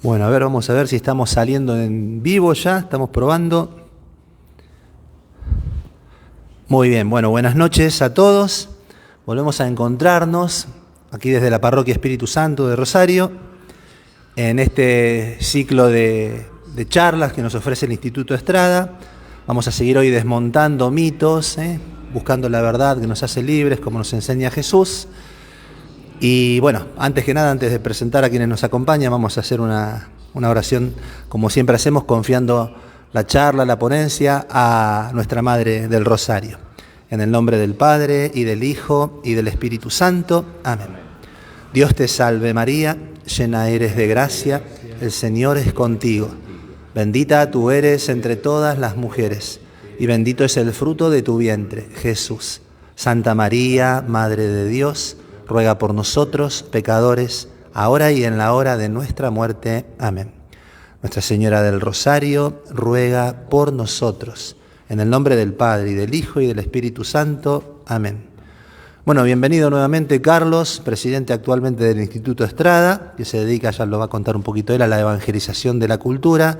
Bueno, a ver, vamos a ver si estamos saliendo en vivo ya, estamos probando. Muy bien, bueno, buenas noches a todos. Volvemos a encontrarnos aquí desde la Parroquia Espíritu Santo de Rosario, en este ciclo de charlas que nos ofrece el Instituto Estrada. Vamos a seguir hoy desmontando mitos, buscando la verdad que nos hace libres, como nos enseña Jesús. Y bueno, antes que nada, antes de presentar a quienes nos acompañan, vamos a hacer una oración, como siempre hacemos, confiando la charla, la ponencia a nuestra Madre del Rosario. En el nombre del Padre, y del Hijo, y del Espíritu Santo. Amén. Dios te salve María, llena eres de gracia, el Señor es contigo. Bendita tú eres entre todas las mujeres, y bendito es el fruto de tu vientre, Jesús. Santa María, Madre de Dios, ruega por nosotros, pecadores, ahora y en la hora de nuestra muerte. Amén. Nuestra Señora del Rosario, ruega por nosotros. En el nombre del Padre, y del Hijo, y del Espíritu Santo. Amén. Bueno, bienvenido nuevamente Carlos, presidente actualmente del Instituto Estrada, que se dedica, ya lo va a contar un poquito él, a la evangelización de la cultura.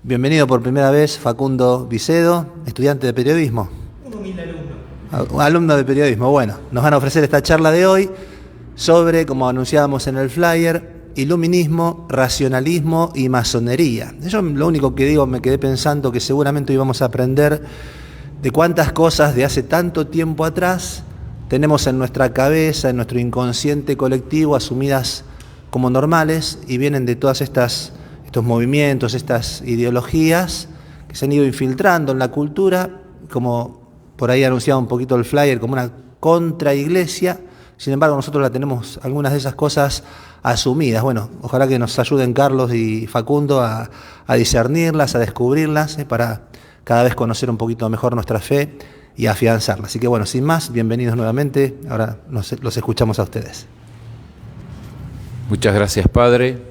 Bienvenido por primera vez Facundo Vicedo, estudiante de periodismo. Un humilde alumno. Alumno de periodismo. Bueno, nos van a ofrecer esta charla de hoy sobre, como anunciábamos en el flyer, iluminismo, racionalismo y masonería. Yo lo único que digo, me quedé pensando que seguramente íbamos a aprender de cuántas cosas de hace tanto tiempo atrás tenemos en nuestra cabeza, en nuestro inconsciente colectivo, asumidas como normales y vienen de todas estos movimientos, estas ideologías que se han ido infiltrando en la cultura, como por ahí anunciaba un poquito el flyer, como una contraiglesia. Sin embargo, nosotros la tenemos algunas de esas cosas asumidas. Bueno, ojalá que nos ayuden Carlos y Facundo a discernirlas, a descubrirlas, para cada vez conocer un poquito mejor nuestra fe y afianzarla. Así que bueno, sin más, bienvenidos nuevamente. Ahora los escuchamos a ustedes. Muchas gracias, Padre.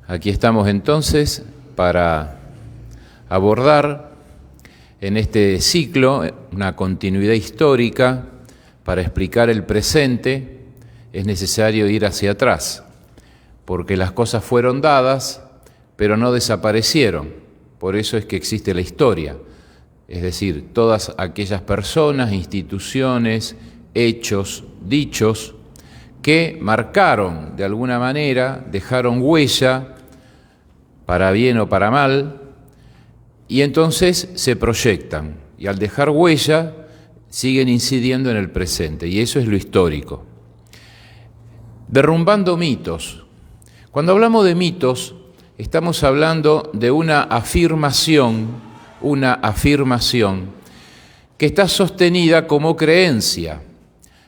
Aquí estamos entonces para abordar en este ciclo una continuidad histórica. Para explicar el presente es necesario ir hacia atrás, porque las cosas fueron dadas, pero no desaparecieron. Por eso es que existe la historia. Es decir, todas aquellas personas, instituciones, hechos, dichos, que marcaron de alguna manera, dejaron huella, para bien o para mal, y entonces se proyectan. Y al dejar huella, siguen incidiendo en el presente, y eso es lo histórico. Derrumbando mitos. Cuando hablamos de mitos, estamos hablando de una afirmación que está sostenida como creencia.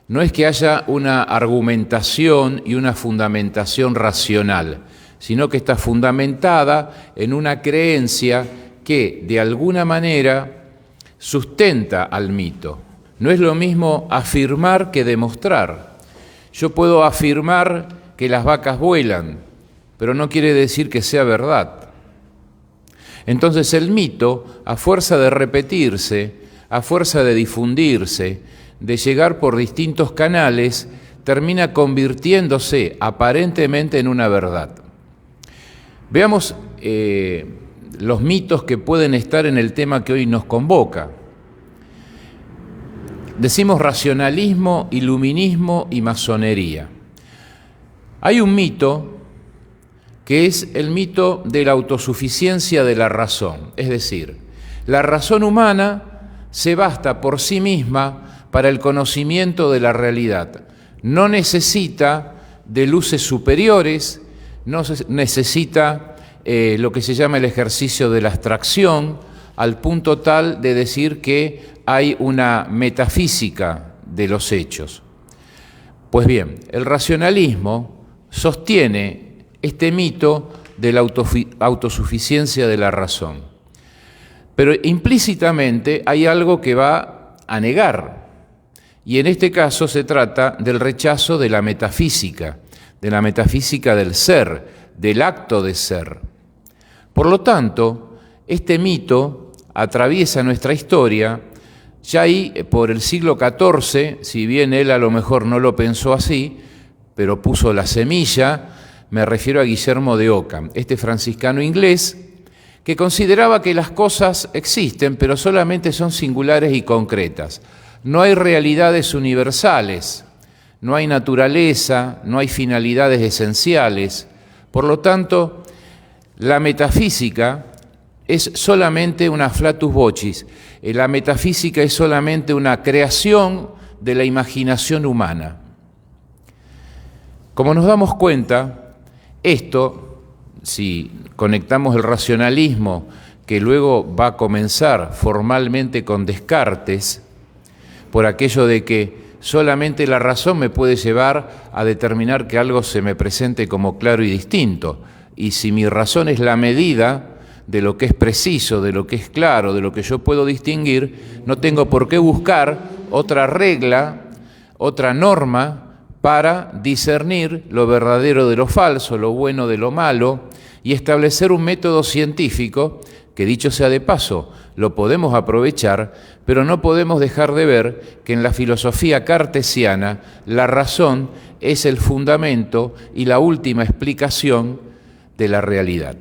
No es que haya una argumentación y una fundamentación racional, sino que está fundamentada en una creencia que, de alguna manera, sustenta al mito. No es lo mismo afirmar que demostrar. Yo puedo afirmar que las vacas vuelan, pero no quiere decir que sea verdad. Entonces el mito, a fuerza de repetirse, a fuerza de difundirse, de llegar por distintos canales, termina convirtiéndose aparentemente en una verdad. Veamos los mitos que pueden estar en el tema que hoy nos convoca. Decimos racionalismo, iluminismo y masonería. Hay un mito que es el mito de la autosuficiencia de la razón. Es decir, la razón humana se basta por sí misma para el conocimiento de la realidad. No necesita de luces superiores, no necesita lo que se llama el ejercicio de la abstracción, al punto tal de decir que hay una metafísica de los hechos. Pues bien, el racionalismo sostiene este mito de la autosuficiencia de la razón. Pero implícitamente hay algo que va a negar, y en este caso se trata del rechazo de la metafísica del ser, del acto de ser. Por lo tanto, este mito atraviesa nuestra historia. Ya ahí, por el siglo XIV, si bien él a lo mejor no lo pensó así, pero puso la semilla, Me refiero a Guillermo de Ockham, este franciscano inglés que consideraba que las cosas existen, pero solamente son singulares y concretas. No hay realidades universales, no hay naturaleza, no hay finalidades esenciales. Por lo tanto, la metafísica es solamente una flatus vocis. La metafísica es solamente una creación de la imaginación humana. Como nos damos cuenta, esto, si conectamos el racionalismo, que luego va a comenzar formalmente con Descartes, por aquello de que solamente la razón me puede llevar a determinar que algo se me presente como claro y distinto. Y si mi razón es la medida de lo que es preciso, de lo que es claro, de lo que yo puedo distinguir, no tengo por qué buscar otra regla, otra norma para discernir lo verdadero de lo falso, lo bueno de lo malo, y establecer un método científico que, dicho sea de paso, lo podemos aprovechar, pero no podemos dejar de ver que en la filosofía cartesiana la razón es el fundamento y la última explicación de la realidad.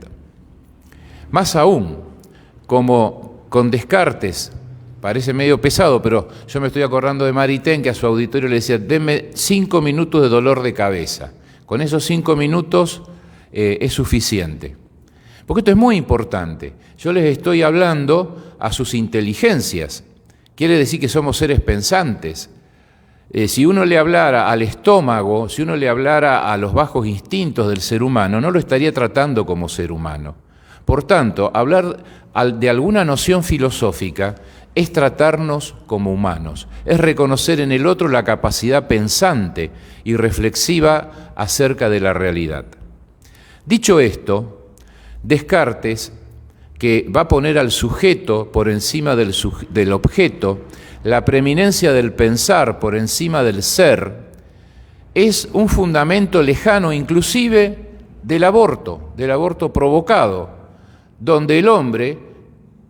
Más aún, como con Descartes, parece medio pesado, pero yo me estoy acordando de Maritain, que a su auditorio le decía: denme 5 minutos de dolor de cabeza. Con esos 5 minutos es suficiente. Porque esto es muy importante. Yo les estoy hablando a sus inteligencias. Quiere decir que somos seres pensantes. Si uno le hablara al estómago, si uno le hablara a los bajos instintos del ser humano, no lo estaría tratando como ser humano. Por tanto, hablar de alguna noción filosófica es tratarnos como humanos, es reconocer en el otro la capacidad pensante y reflexiva acerca de la realidad. Dicho esto, Descartes, que va a poner al sujeto por encima del objeto, la preeminencia del pensar por encima del ser, es un fundamento lejano inclusive del aborto provocado, donde el hombre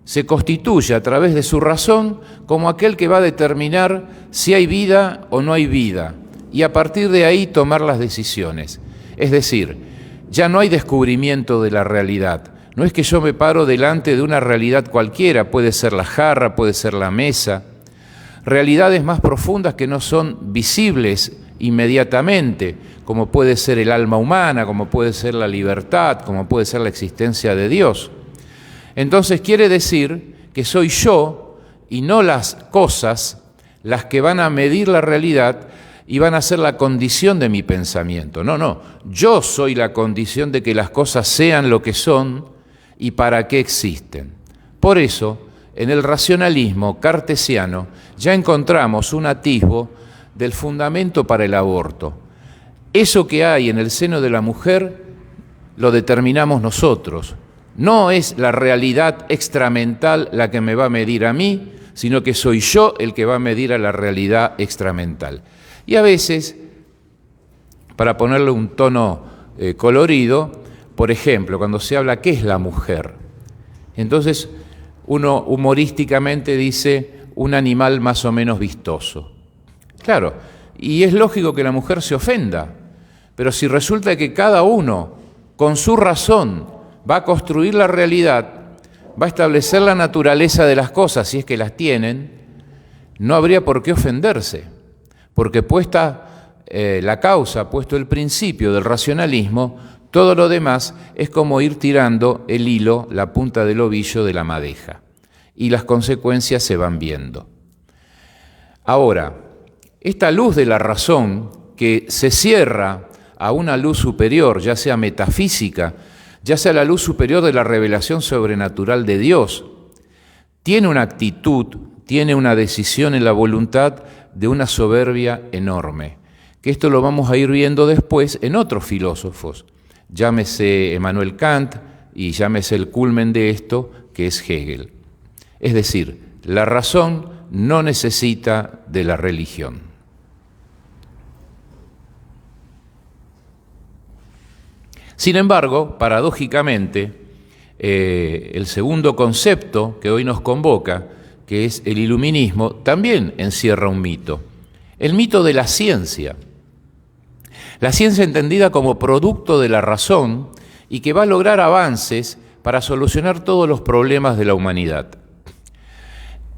se constituye a través de su razón como aquel que va a determinar si hay vida o no hay vida, y a partir de ahí tomar las decisiones. Es decir, ya no hay descubrimiento de la realidad. No es que yo me paro delante de una realidad cualquiera, puede ser la jarra, puede ser la mesa, realidades más profundas que no son visibles inmediatamente, como puede ser el alma humana, como puede ser la libertad, como puede ser la existencia de Dios. Entonces quiere decir que soy yo y no las cosas las que van a medir la realidad y van a ser la condición de mi pensamiento. No, yo soy la condición de que las cosas sean lo que son y para qué existen. Por eso, en el racionalismo cartesiano ya encontramos un atisbo del fundamento para el aborto. Eso que hay en el seno de la mujer lo determinamos nosotros. No es la realidad extramental la que me va a medir a mí, sino que soy yo el que va a medir a la realidad extramental. Y a veces, para ponerle un tono colorido, por ejemplo, cuando se habla ¿qué es la mujer? Entonces uno humorísticamente dice un animal más o menos vistoso. Claro, y es lógico que la mujer se ofenda, pero si resulta que cada uno, con su razón, va a construir la realidad, va a establecer la naturaleza de las cosas, si es que las tienen, no habría por qué ofenderse. Porque puesta la causa, puesto el principio del racionalismo, todo lo demás es como ir tirando el hilo, la punta del ovillo de la madeja. Y las consecuencias se van viendo. Ahora, esta luz de la razón que se cierra a una luz superior, ya sea metafísica, ya sea la luz superior de la revelación sobrenatural de Dios, tiene una actitud, tiene una decisión en la voluntad de una soberbia enorme, que esto lo vamos a ir viendo después en otros filósofos, llámese Emmanuel Kant y llámese el culmen de esto, que es Hegel. Es decir, la razón no necesita de la religión. Sin embargo, paradójicamente, el segundo concepto que hoy nos convoca, que es el iluminismo, también encierra un mito, el mito de la ciencia. La ciencia entendida como producto de la razón y que va a lograr avances para solucionar todos los problemas de la humanidad.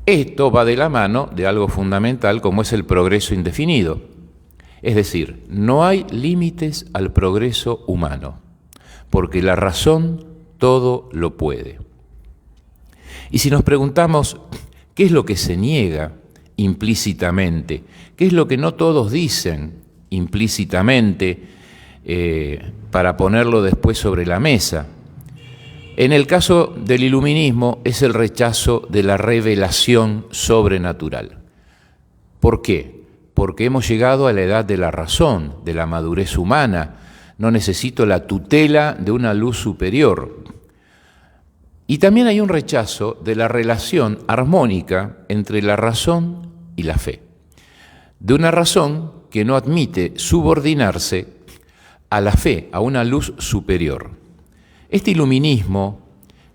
Esto va de la mano de algo fundamental como es el progreso indefinido. Es decir, no hay límites al progreso humano, porque la razón todo lo puede. Y si nos preguntamos qué es lo que se niega implícitamente, qué es lo que no todos dicen implícitamente para ponerlo después sobre la mesa, en el caso del iluminismo es el rechazo de la revelación sobrenatural. ¿Por qué? Porque hemos llegado a la edad de la razón, de la madurez humana. No necesito la tutela de una luz superior. Y también hay un rechazo de la relación armónica entre la razón y la fe. De una razón que no admite subordinarse a la fe, a una luz superior. Este iluminismo,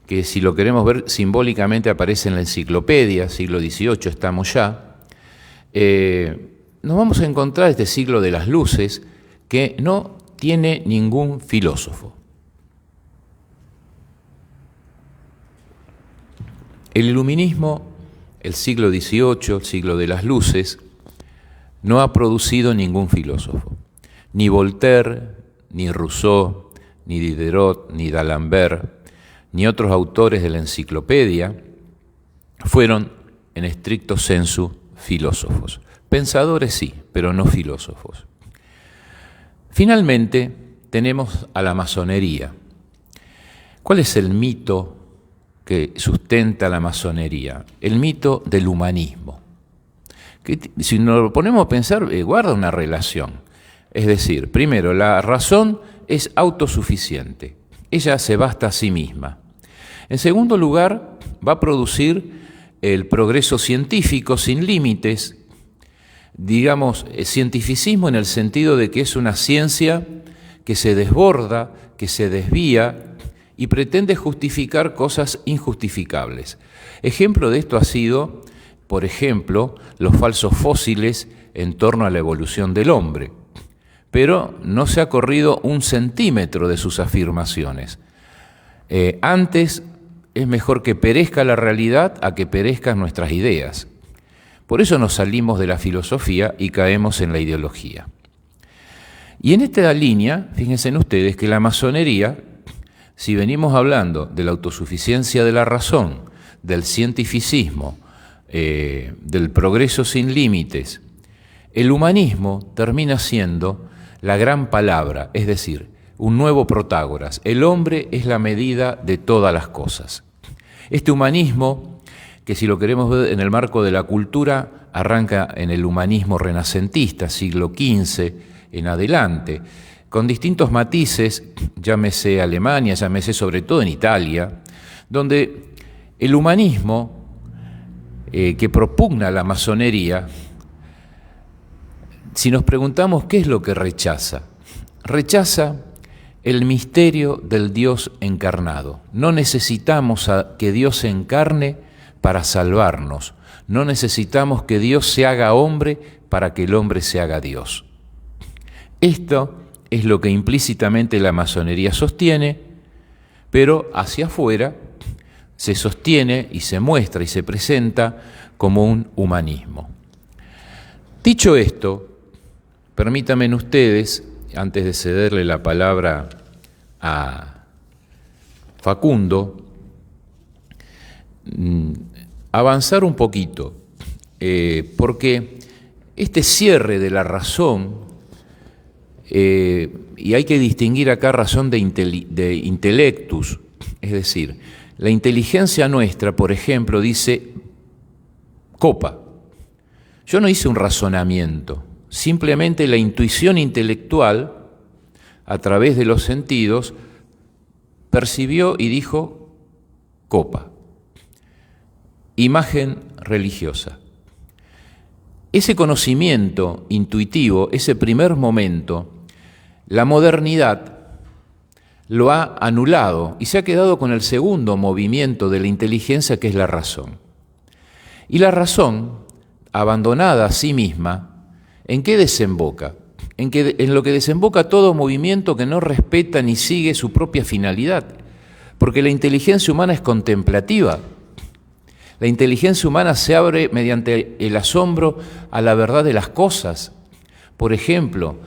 que si lo queremos ver simbólicamente aparece en la enciclopedia, siglo XVIII estamos ya, nos vamos a encontrar este siglo de las luces que no tiene ningún filósofo. El iluminismo, el siglo XVIII, el siglo de las luces, no ha producido ningún filósofo, ni Voltaire, ni Rousseau, ni Diderot, ni D'Alembert, ni otros autores de la enciclopedia fueron, en estricto sensu, filósofos. Pensadores sí, pero no filósofos. Finalmente, tenemos a la masonería. ¿Cuál es el mito que sustenta la masonería? El mito del humanismo. Que, si nos lo ponemos a pensar, guarda una relación. Es decir, primero, la razón es autosuficiente. Ella se basta a sí misma. En segundo lugar, va a producir el progreso científico sin límites, digamos, cientificismo en el sentido de que es una ciencia que se desborda, que se desvía y pretende justificar cosas injustificables. Ejemplo de esto ha sido, por ejemplo, los falsos fósiles en torno a la evolución del hombre. Pero no se ha corrido un centímetro de sus afirmaciones. Antes es mejor que perezca la realidad a que perezcan nuestras ideas. Por eso nos salimos de la filosofía y caemos en la ideología. Y en esta línea, fíjense ustedes que la masonería, si venimos hablando de la autosuficiencia de la razón, del cientificismo, del progreso sin límites, el humanismo termina siendo la gran palabra, es decir, un nuevo Protágoras. El hombre es la medida de todas las cosas. Este humanismo, que si lo queremos ver en el marco de la cultura, arranca en el humanismo renacentista, siglo XV en adelante, con distintos matices, llámese Alemania, llámese sobre todo en Italia, donde el humanismo que propugna la masonería, si nos preguntamos qué es lo que rechaza, rechaza el misterio del Dios encarnado. No necesitamos que Dios se encarne para salvarnos. No necesitamos que Dios se haga hombre para que el hombre se haga Dios. Esto es lo que implícitamente la masonería sostiene, pero hacia afuera se sostiene y se muestra y se presenta como un humanismo. Dicho esto, permítanme ustedes, antes de cederle la palabra a Facundo, avanzar un poquito, porque este cierre de la razón, y hay que distinguir acá razón de intellectus, es decir, la inteligencia nuestra, por ejemplo, dice copa. Yo no hice un razonamiento, simplemente la intuición intelectual, a través de los sentidos, percibió y dijo copa. Imagen religiosa. Ese conocimiento intuitivo, ese primer momento, la modernidad lo ha anulado y se ha quedado con el segundo movimiento de la inteligencia, que es la razón. Y la razón, abandonada a sí misma, ¿en qué desemboca? en lo que desemboca todo movimiento que no respeta ni sigue su propia finalidad, porque la inteligencia humana es contemplativa. La inteligencia humana se abre mediante el asombro a la verdad de las cosas. Por ejemplo,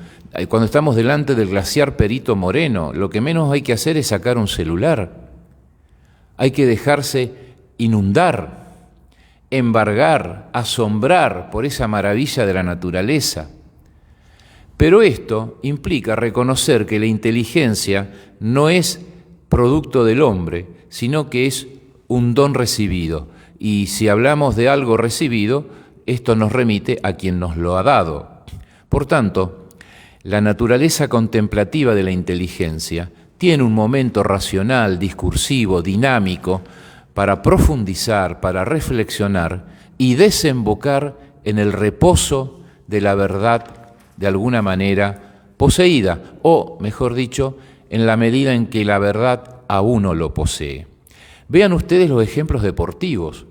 cuando estamos delante del glaciar Perito Moreno, lo que menos hay que hacer es sacar un celular. Hay que dejarse inundar, embargar, asombrar por esa maravilla de la naturaleza. Pero esto implica reconocer que la inteligencia no es producto del hombre, sino que es un don recibido. Y si hablamos de algo recibido, esto nos remite a quien nos lo ha dado. Por tanto, la naturaleza contemplativa de la inteligencia tiene un momento racional, discursivo, dinámico, para profundizar, para reflexionar y desembocar en el reposo de la verdad de alguna manera poseída, o mejor dicho, en la medida en que la verdad a uno lo posee. Vean ustedes los ejemplos deportivos.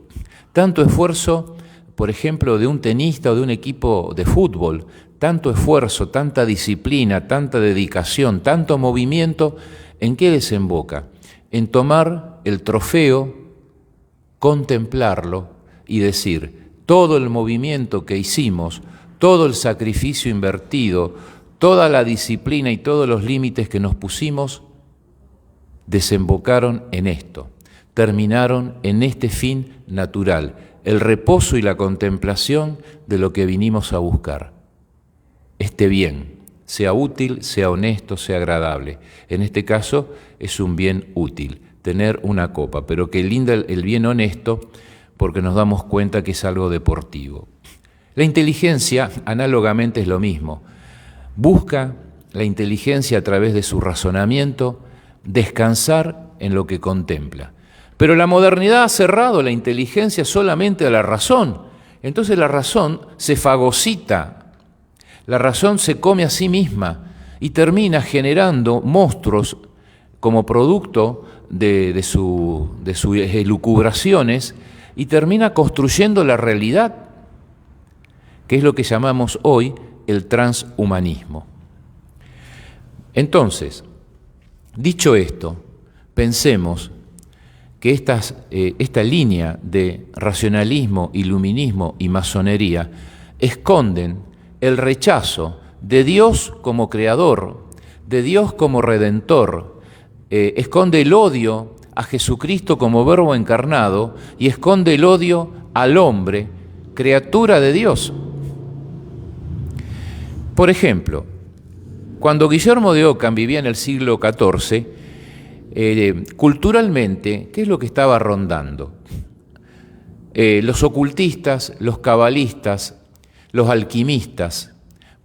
Tanto esfuerzo, por ejemplo, de un tenista o de un equipo de fútbol, tanto esfuerzo, tanta disciplina, tanta dedicación, tanto movimiento, ¿en qué desemboca? En tomar el trofeo, contemplarlo y decir, todo el movimiento que hicimos, todo el sacrificio invertido, toda la disciplina y todos los límites que nos pusimos, desembocaron en esto, terminaron en este fin natural, el reposo y la contemplación de lo que vinimos a buscar. Este bien, sea útil, sea honesto, sea agradable. En este caso es un bien útil, tener una copa, pero que linda el bien honesto porque nos damos cuenta que es algo deportivo. La inteligencia, análogamente, es lo mismo. Busca la inteligencia a través de su razonamiento descansar en lo que contempla. Pero la modernidad ha cerrado la inteligencia solamente a la razón. Entonces la razón se fagocita, la razón se come a sí misma y termina generando monstruos como producto de sus elucubraciones y termina construyendo la realidad, que es lo que llamamos hoy el transhumanismo. Entonces, dicho esto, pensemos que esta línea de racionalismo, iluminismo y masonería esconden el rechazo de Dios como creador, de Dios como redentor, esconde el odio a Jesucristo como verbo encarnado y esconde el odio al hombre, criatura de Dios. Por ejemplo, cuando Guillermo de Ockham vivía en el siglo XIV, culturalmente, ¿qué es lo que estaba rondando? Los ocultistas, los cabalistas, los alquimistas,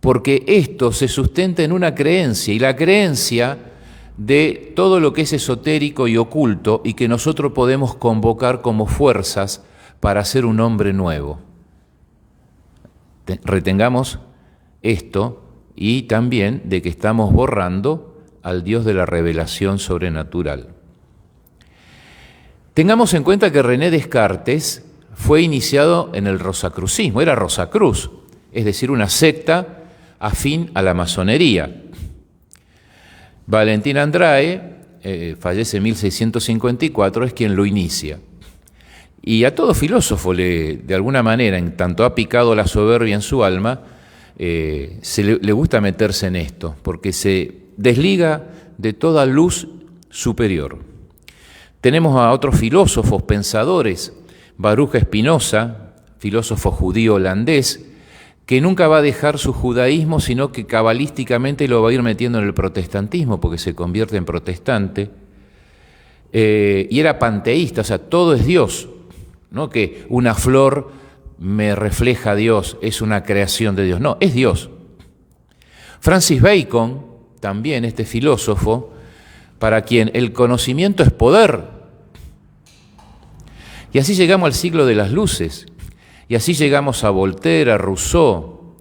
porque esto se sustenta en una creencia, y la creencia de todo lo que es esotérico y oculto y que nosotros podemos convocar como fuerzas para ser un hombre nuevo. Retengamos esto y también de que estamos borrando al Dios de la revelación sobrenatural. Tengamos en cuenta que René Descartes fue iniciado en el rosacrucismo, era Rosacruz, es decir, una secta afín a la masonería. Valentín Andrade, fallece en 1654, es quien lo inicia. Y a todo filósofo, de alguna manera, en tanto ha picado la soberbia en su alma, le gusta meterse en esto, porque se desliga de toda luz superior. Tenemos a otros filósofos, pensadores, Baruch Spinoza, filósofo judío holandés, que nunca va a dejar su judaísmo, sino que cabalísticamente lo va a ir metiendo en el protestantismo, porque se convierte en protestante, y era panteísta, o sea, todo es Dios, no que una flor me refleja a Dios, es una creación de Dios, no, es Dios. Francis Bacon, también este filósofo, para quien el conocimiento es poder. Y así llegamos al siglo de las luces, y así llegamos a Voltaire, a Rousseau,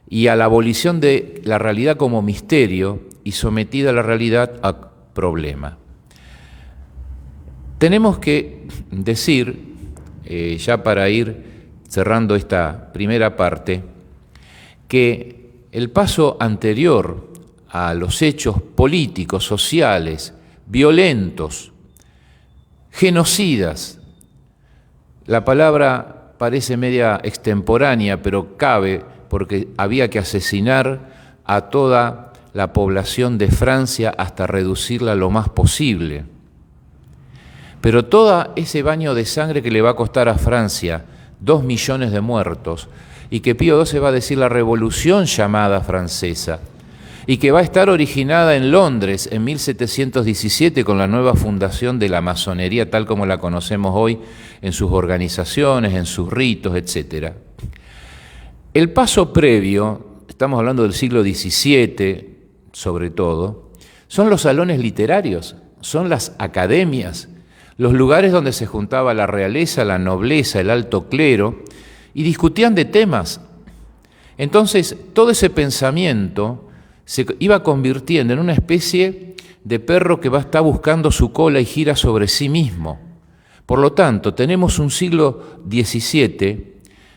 y a la abolición de la realidad como misterio y sometida a la realidad a problema. Tenemos que decir, ya para ir cerrando esta primera parte, que el paso anterior a los hechos políticos, sociales, violentos, genocidas. La palabra parece media extemporánea, pero cabe porque había que asesinar a toda la población de Francia hasta reducirla lo más posible. Pero todo ese baño de sangre que le va a costar a Francia 2 millones de muertos, y que Pío XII va a decir la revolución llamada francesa, y que va a estar originada en Londres en 1717 con la nueva fundación de la masonería tal como la conocemos hoy en sus organizaciones, en sus ritos, etc. El paso previo, estamos hablando del siglo XVII sobre todo, son los salones literarios, son las academias, los lugares donde se juntaba la realeza, la nobleza, el alto clero, y discutían de temas. Entonces, todo ese pensamiento se iba convirtiendo en una especie de perro que va a estar buscando su cola y gira sobre sí mismo. Por lo tanto, tenemos un siglo XVII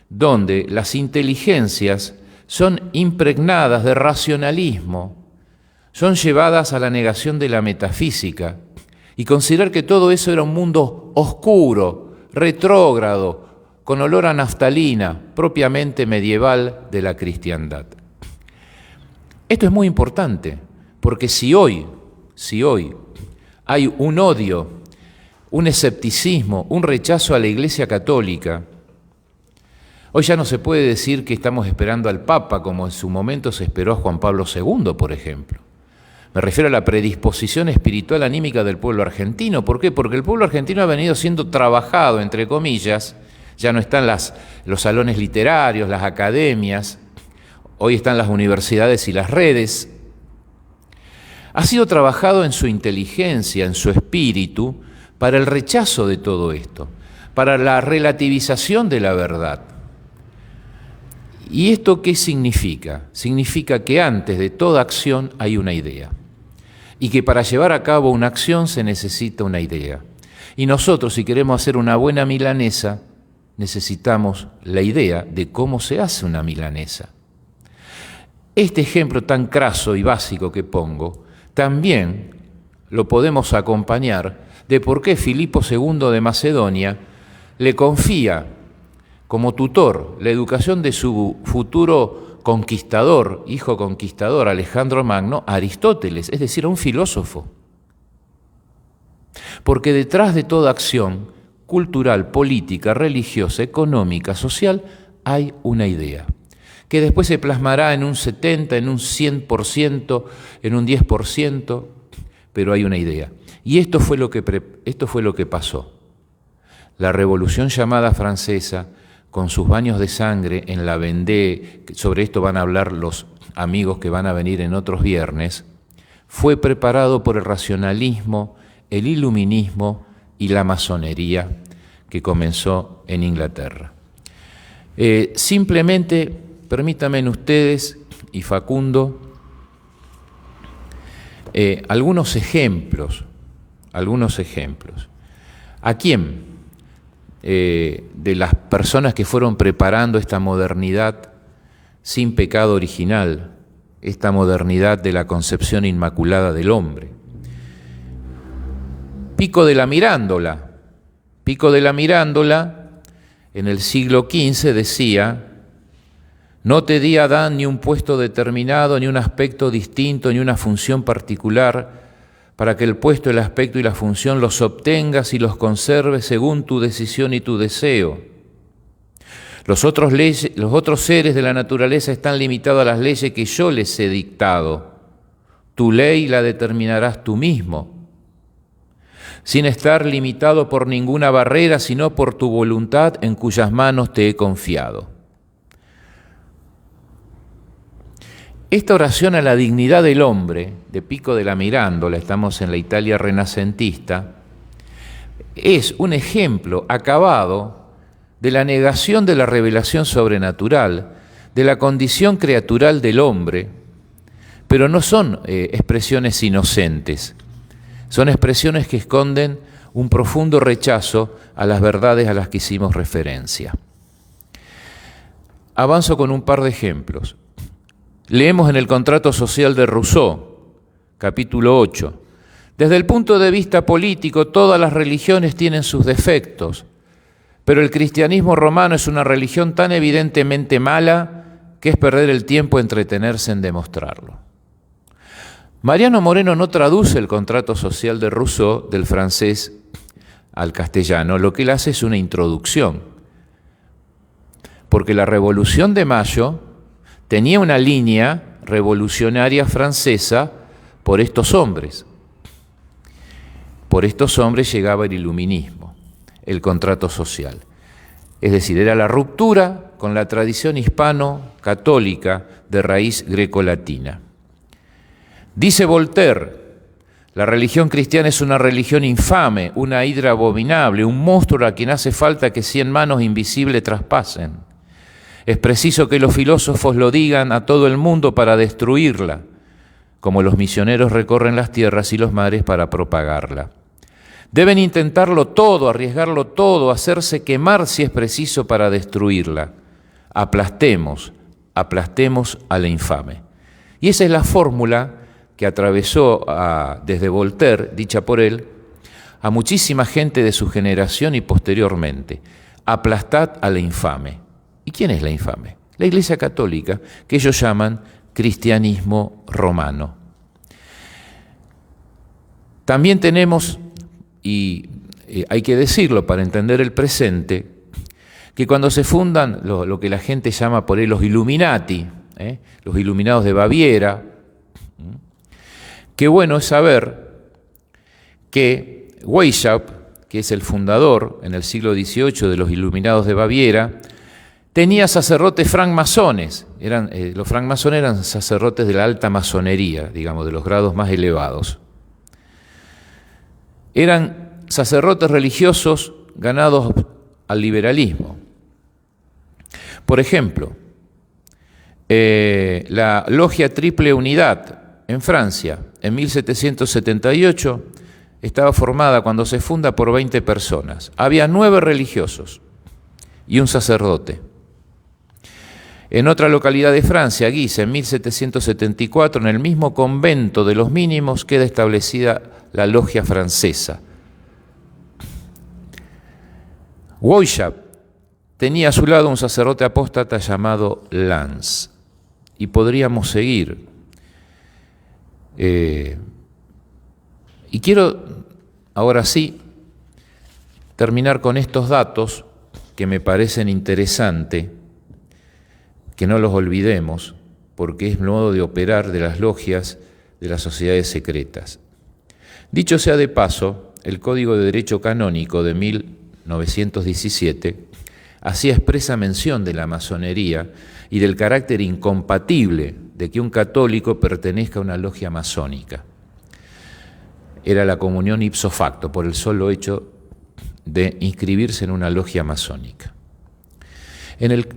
donde las inteligencias son impregnadas de racionalismo, son llevadas a la negación de la metafísica y considerar que todo eso era un mundo oscuro, retrógrado, con olor a naftalina, propiamente medieval de la cristiandad. Esto es muy importante, porque si hoy hay un odio, un escepticismo, un rechazo a la Iglesia Católica, hoy ya no se puede decir que estamos esperando al Papa como en su momento se esperó a Juan Pablo II, por ejemplo. Me refiero a la predisposición espiritual anímica del pueblo argentino. ¿Por qué? Porque el pueblo argentino ha venido siendo trabajado, entre comillas, ya no están los salones literarios, las academias, hoy están las universidades y las redes. Ha sido trabajado en su inteligencia, en su espíritu, para el rechazo de todo esto, para la relativización de la verdad. ¿Y esto qué significa? Significa que antes de toda acción hay una idea, y que para llevar a cabo una acción se necesita una idea. Y nosotros, si queremos hacer una buena milanesa, necesitamos la idea de cómo se hace una milanesa. Este ejemplo tan craso y básico que pongo, también lo podemos acompañar de por qué Filipo II de Macedonia le confía como tutor la educación de su futuro conquistador, hijo conquistador, Alejandro Magno, a Aristóteles, es decir, a un filósofo. Porque detrás de toda acción cultural, política, religiosa, económica, social, hay una idea, que después se plasmará en un 70%, en un 100%, en un 10%, pero hay una idea. Y esto fue lo que pasó. La revolución llamada francesa, con sus baños de sangre en la Vendée, sobre esto van a hablar los amigos que van a venir en otros viernes, fue preparado por el racionalismo, el iluminismo y la masonería que comenzó en Inglaterra. Simplemente, permítanme ustedes y Facundo, algunos ejemplos. ¿A quién? De las personas que fueron preparando esta modernidad sin pecado original, esta modernidad de la concepción inmaculada del hombre. Pico de la Mirándola, en el siglo XV decía: no te di, Adán, ni un puesto determinado, ni un aspecto distinto, ni una función particular, para que el puesto, el aspecto y la función los obtengas y los conserves según tu decisión y tu deseo. Los otros seres de la naturaleza están limitados a las leyes que yo les he dictado. Tu ley la determinarás tú mismo, sin estar limitado por ninguna barrera, sino por tu voluntad en cuyas manos te he confiado. Esta oración a la dignidad del hombre, de Pico de la Mirándola, estamos en la Italia renacentista, es un ejemplo acabado de la negación de la revelación sobrenatural, de la condición creatural del hombre, pero no son expresiones inocentes, son expresiones que esconden un profundo rechazo a las verdades a las que hicimos referencia. Avanzo con un par de ejemplos. Leemos en el Contrato Social de Rousseau, capítulo 8. Desde el punto de vista político, todas las religiones tienen sus defectos, pero el cristianismo romano es una religión tan evidentemente mala que es perder el tiempo entretenerse en demostrarlo. Mariano Moreno no traduce el Contrato Social de Rousseau del francés al castellano, lo que él hace es una introducción, porque la Revolución de Mayo tenía una línea revolucionaria francesa por estos hombres. Por estos hombres llegaba el iluminismo, el contrato social. Es decir, era la ruptura con la tradición hispano-católica de raíz grecolatina. Dice Voltaire, la religión cristiana es una religión infame, una hidra abominable, un monstruo a quien hace falta que 100 manos invisibles traspasen. Es preciso que los filósofos lo digan a todo el mundo para destruirla, como los misioneros recorren las tierras y los mares para propagarla. Deben intentarlo todo, arriesgarlo todo, hacerse quemar si es preciso para destruirla. Aplastemos a la infame. Y esa es la fórmula que atravesó desde Voltaire, dicha por él, a muchísima gente de su generación y posteriormente. Aplastad a la infame. ¿Y quién es la infame? La Iglesia Católica, que ellos llaman cristianismo romano. También tenemos, y hay que decirlo para entender el presente, que cuando se fundan lo que la gente llama por ahí los Illuminati, los Iluminados de Baviera, qué bueno es saber que Weishaupt, que es el fundador en el siglo XVIII de los Iluminados de Baviera, tenía sacerdotes francmasones. Los francmasones eran sacerdotes de la alta masonería, digamos, de los grados más elevados. Eran sacerdotes religiosos ganados al liberalismo. Por ejemplo, la Logia Triple Unidad en Francia, en 1778, estaba formada cuando se funda por 20 personas. Había 9 religiosos y un sacerdote. En otra localidad de Francia, Guise, en 1774, en el mismo convento de los mínimos, queda establecida la logia francesa. Weishaupt tenía a su lado un sacerdote apóstata llamado Lance. Y podríamos seguir. Y quiero, ahora sí, terminar con estos datos que me parecen interesantes, que no los olvidemos, porque es modo de operar de las logias de las sociedades secretas. Dicho sea de paso, el Código de Derecho Canónico de 1917 hacía expresa mención de la masonería y del carácter incompatible de que un católico pertenezca a una logia masónica. Era la comunión ipso facto, por el solo hecho de inscribirse en una logia masónica. En el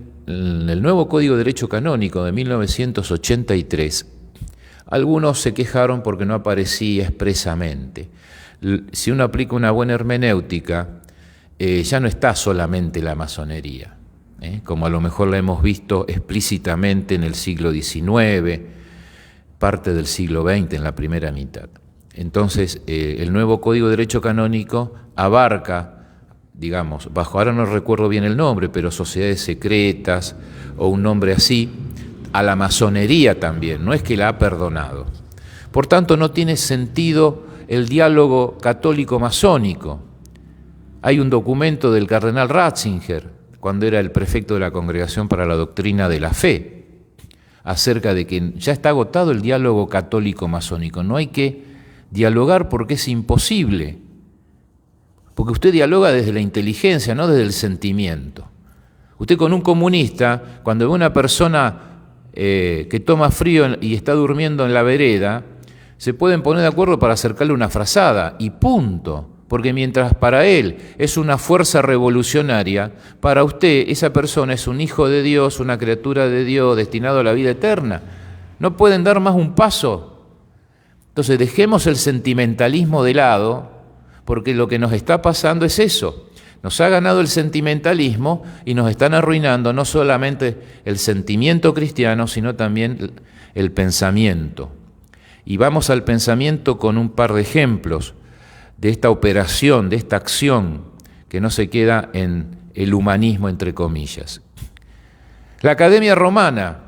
nuevo Código de Derecho Canónico de 1983, algunos se quejaron porque no aparecía expresamente. Si uno aplica una buena hermenéutica, ya no está solamente la masonería, como a lo mejor la hemos visto explícitamente en el siglo XIX, parte del siglo XX, en la primera mitad. Entonces, el nuevo Código de Derecho Canónico abarca, digamos, ahora no recuerdo bien el nombre, pero sociedades secretas o un nombre así, a la masonería también, no es que la ha perdonado. Por tanto, no tiene sentido el diálogo católico-masónico. Hay un documento del cardenal Ratzinger, cuando era el prefecto de la Congregación para la Doctrina de la Fe, acerca de que ya está agotado el diálogo católico-masónico. No hay que dialogar porque es imposible. Porque usted dialoga desde la inteligencia, no desde el sentimiento. Usted con un comunista, cuando ve una persona que toma frío y está durmiendo en la vereda, se pueden poner de acuerdo para acercarle una frazada y punto. Porque mientras para él es una fuerza revolucionaria, para usted esa persona es un hijo de Dios, una criatura de Dios destinado a la vida eterna. No pueden dar más un paso. Entonces dejemos el sentimentalismo de lado, porque lo que nos está pasando es eso. Nos ha ganado el sentimentalismo y nos están arruinando no solamente el sentimiento cristiano, sino también el pensamiento. Y vamos al pensamiento con un par de ejemplos de esta operación, de esta acción que no se queda en el humanismo, entre comillas. La Academia Romana,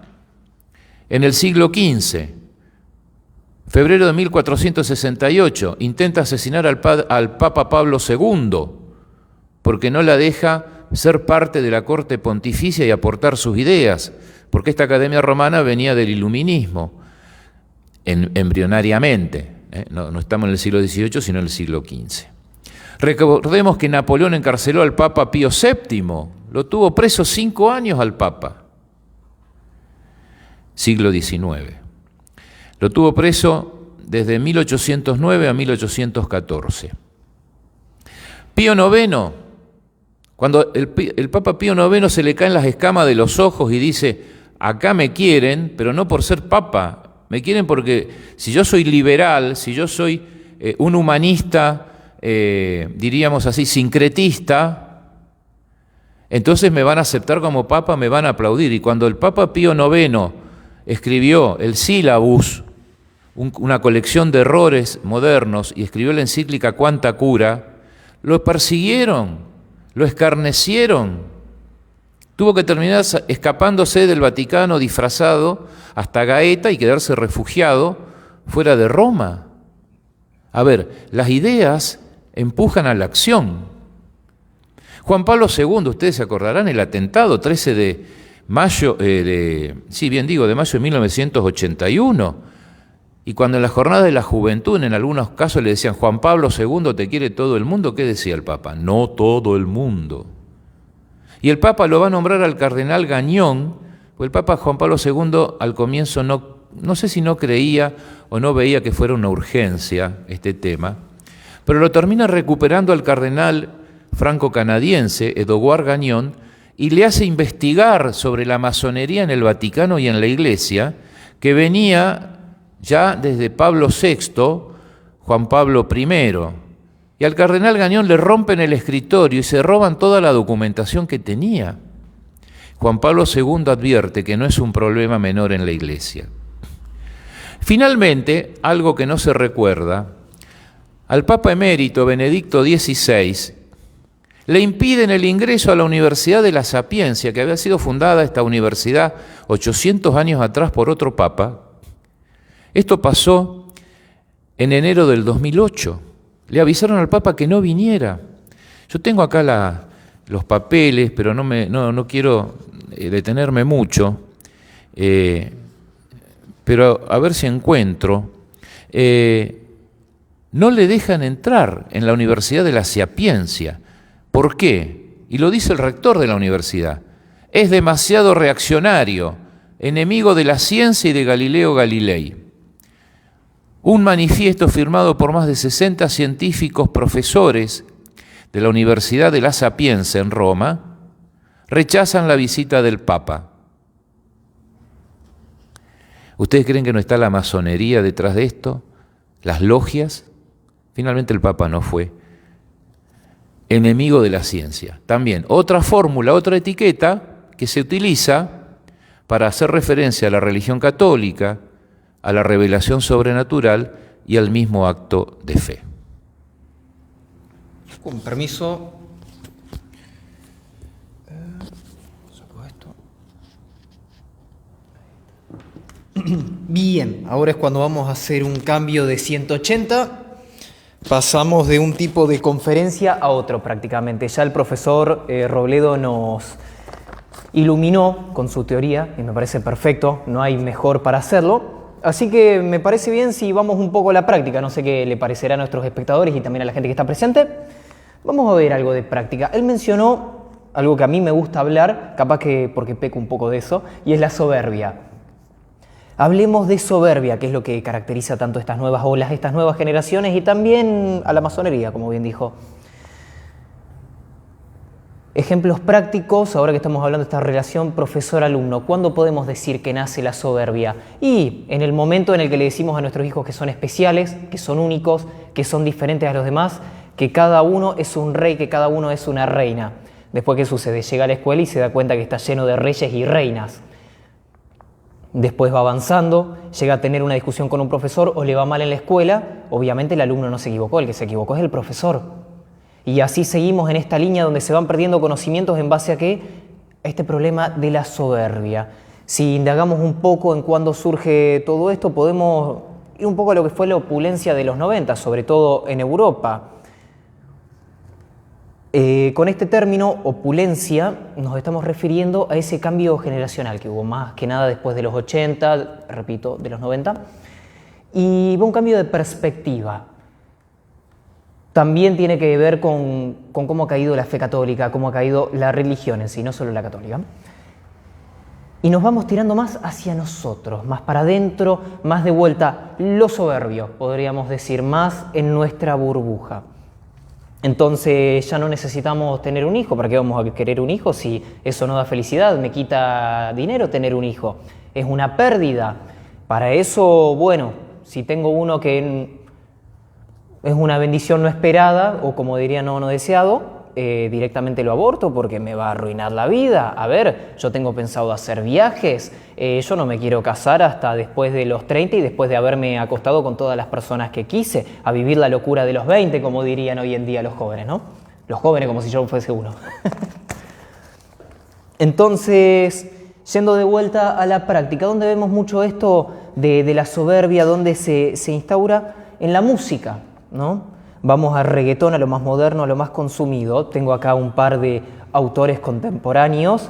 en el siglo XV, febrero de 1468, intenta asesinar al Papa Pablo II porque no la deja ser parte de la corte pontificia y aportar sus ideas, porque esta Academia Romana venía del iluminismo, embrionariamente. No estamos en el siglo XVIII, sino en el siglo XV. Recordemos que Napoleón encarceló al Papa Pío VII, lo tuvo preso 5 años al Papa, siglo XIX. Lo tuvo preso desde 1809 a 1814. Pío IX, cuando el Papa Pío IX se le caen las escamas de los ojos y dice, acá me quieren, pero no por ser Papa, me quieren porque si yo soy liberal, si yo soy un humanista, diríamos así, sincretista, entonces me van a aceptar como Papa, me van a aplaudir. Y cuando el Papa Pío IX escribió el Sílabus, una colección de errores modernos, y escribió la encíclica Quanta Cura, lo persiguieron, lo escarnecieron. Tuvo que terminar escapándose del Vaticano disfrazado hasta Gaeta y quedarse refugiado fuera de Roma. A ver, las ideas empujan a la acción. Juan Pablo II, ustedes se acordarán, el atentado 13 de mayo, de mayo de 1981. Y cuando en la jornada de la juventud, en algunos casos le decían, Juan Pablo II te quiere todo el mundo, ¿qué decía el Papa? No todo el mundo. Y el Papa lo va a nombrar al cardenal Gañón, pues el Papa Juan Pablo II al comienzo no sé si no creía o no veía que fuera una urgencia este tema, pero lo termina recuperando al cardenal franco-canadiense, Edouard Gagnon, y le hace investigar sobre la masonería en el Vaticano y en la Iglesia, que venía ya desde Pablo VI, Juan Pablo I, y al cardenal Gagnon le rompen el escritorio y se roban toda la documentación que tenía. Juan Pablo II advierte que no es un problema menor en la Iglesia. Finalmente, algo que no se recuerda, al Papa emérito Benedicto XVI le impiden el ingreso a la Universidad de la Sapiencia, que había sido fundada esta universidad 800 años atrás por otro Papa. Esto pasó en enero del 2008. Le avisaron al Papa que no viniera. Yo tengo acá los papeles, pero no quiero detenerme mucho, pero a ver si encuentro. No le dejan entrar en la Universidad de la Sapiencia. ¿Por qué? Y lo dice el rector de la universidad. Es demasiado reaccionario, enemigo de la ciencia y de Galileo Galilei. Un manifiesto firmado por más de 60 científicos profesores de la Universidad de la Sapienza en Roma rechazan la visita del Papa. ¿Ustedes creen que no está la masonería detrás de esto? ¿Las logias? Finalmente el Papa no fue. Enemigo de la ciencia. También otra fórmula, otra etiqueta que se utiliza para hacer referencia a la religión católica, a la revelación sobrenatural y al mismo acto de fe. Con permiso. Bien, ahora es cuando vamos a hacer un cambio de 180. Pasamos de un tipo de conferencia a otro prácticamente. Ya el profesor Robledo nos iluminó con su teoría y me parece perfecto, no hay mejor para hacerlo. Así que me parece bien si vamos un poco a la práctica, no sé qué le parecerá a nuestros espectadores y también a la gente que está presente. Vamos a ver algo de práctica. Él mencionó algo que a mí me gusta hablar, capaz que porque peco un poco de eso, y es la soberbia. Hablemos de soberbia, que es lo que caracteriza tanto estas nuevas olas, estas nuevas generaciones y también a la masonería, como bien dijo. Ejemplos prácticos, ahora que estamos hablando de esta relación profesor-alumno, ¿cuándo podemos decir que nace la soberbia? Y en el momento en el que le decimos a nuestros hijos que son especiales, que son únicos, que son diferentes a los demás, que cada uno es un rey, que cada uno es una reina. Después, ¿qué sucede? Llega a la escuela y se da cuenta que está lleno de reyes y reinas. Después va avanzando, llega a tener una discusión con un profesor o le va mal en la escuela, obviamente el alumno no se equivocó, el que se equivocó es el profesor. Y así seguimos en esta línea donde se van perdiendo conocimientos en base a qué? A este problema de la soberbia. Si indagamos un poco en cuándo surge todo esto, podemos ir un poco a lo que fue la opulencia de los 90, sobre todo en Europa. Con este término, opulencia, nos estamos refiriendo a ese cambio generacional que hubo más que nada después de los 80, repito, de los 90, y va un cambio de perspectiva. También tiene que ver con cómo ha caído la fe católica, cómo ha caído la religión en sí, no solo la católica. Y nos vamos tirando más hacia nosotros, más para adentro, más de vuelta, lo soberbio, podríamos decir, más en nuestra burbuja. Entonces ya no necesitamos tener un hijo. ¿Para qué vamos a querer un hijo si eso no da felicidad? Me quita dinero tener un hijo. Es una pérdida. Para eso, bueno, si tengo uno que es una bendición no esperada, o como diría no deseado, directamente lo aborto porque me va a arruinar la vida. A ver, yo tengo pensado hacer viajes, yo no me quiero casar hasta después de los 30 y después de haberme acostado con todas las personas que quise, a vivir la locura de los 20, como dirían hoy en día los jóvenes, ¿no? Los jóvenes como si yo fuese uno. Entonces, yendo de vuelta a la práctica, ¿dónde vemos mucho esto de la soberbia? ¿Dónde se instaura? En la música, ¿no? Vamos al reggaetón, a lo más moderno, a lo más consumido. Tengo acá un par de autores contemporáneos.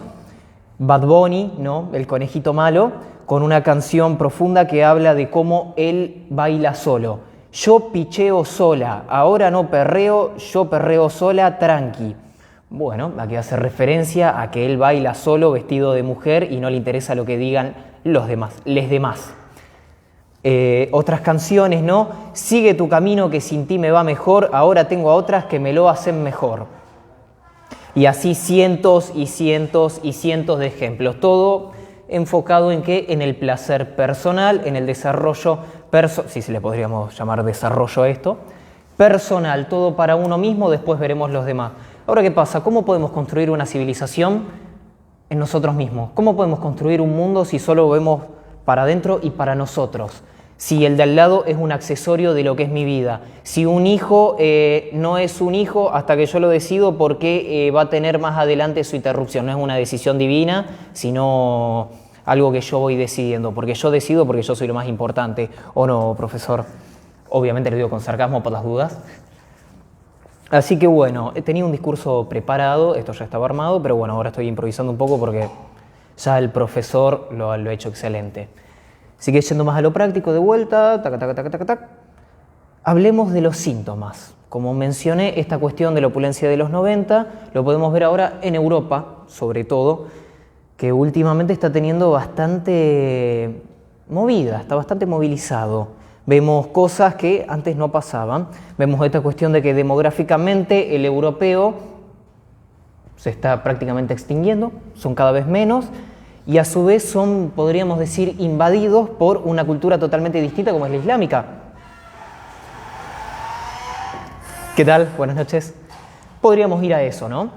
Bad Bunny, ¿no? El conejito malo, con una canción profunda que habla de cómo él baila solo. Yo picheo sola, ahora no perreo, yo perreo sola, tranqui. Bueno, aquí hace referencia a que él baila solo, vestido de mujer, y no le interesa lo que digan los demás, les demás. Otras canciones, ¿no? Sigue tu camino que sin ti me va mejor, ahora tengo a otras que me lo hacen mejor. Y así cientos y cientos y cientos de ejemplos. Todo enfocado en ¿qué? En el placer personal, en el desarrollo si se le podríamos llamar desarrollo a esto, personal, todo para uno mismo, después veremos los demás. Ahora, ¿qué pasa? ¿Cómo podemos construir una civilización en nosotros mismos? ¿Cómo podemos construir un mundo si solo vemos para adentro y para nosotros? Si el de al lado es un accesorio de lo que es mi vida. Si un hijo no es un hijo hasta que yo lo decido porque va a tener más adelante su interrupción. No es una decisión divina, sino algo que yo voy decidiendo. Porque yo decido porque yo soy lo más importante. ¿O no, profesor? Obviamente lo digo con sarcasmo por las dudas. Así que bueno, tenía un discurso preparado, esto ya estaba armado, pero bueno, ahora estoy improvisando un poco porque ya el profesor lo ha hecho excelente. Así que yendo más a lo práctico de vuelta, hablemos de los síntomas. Como mencioné, esta cuestión de la opulencia de los 90 lo podemos ver ahora en Europa, sobre todo, que últimamente está teniendo bastante movida, está bastante movilizado. Vemos cosas que antes no pasaban. Vemos esta cuestión de que demográficamente el europeo se está prácticamente extinguiendo, son cada vez menos, y a su vez son, podríamos decir, invadidos por una cultura totalmente distinta como es la islámica. ¿Qué tal? Buenas noches. Podríamos ir a eso, ¿no?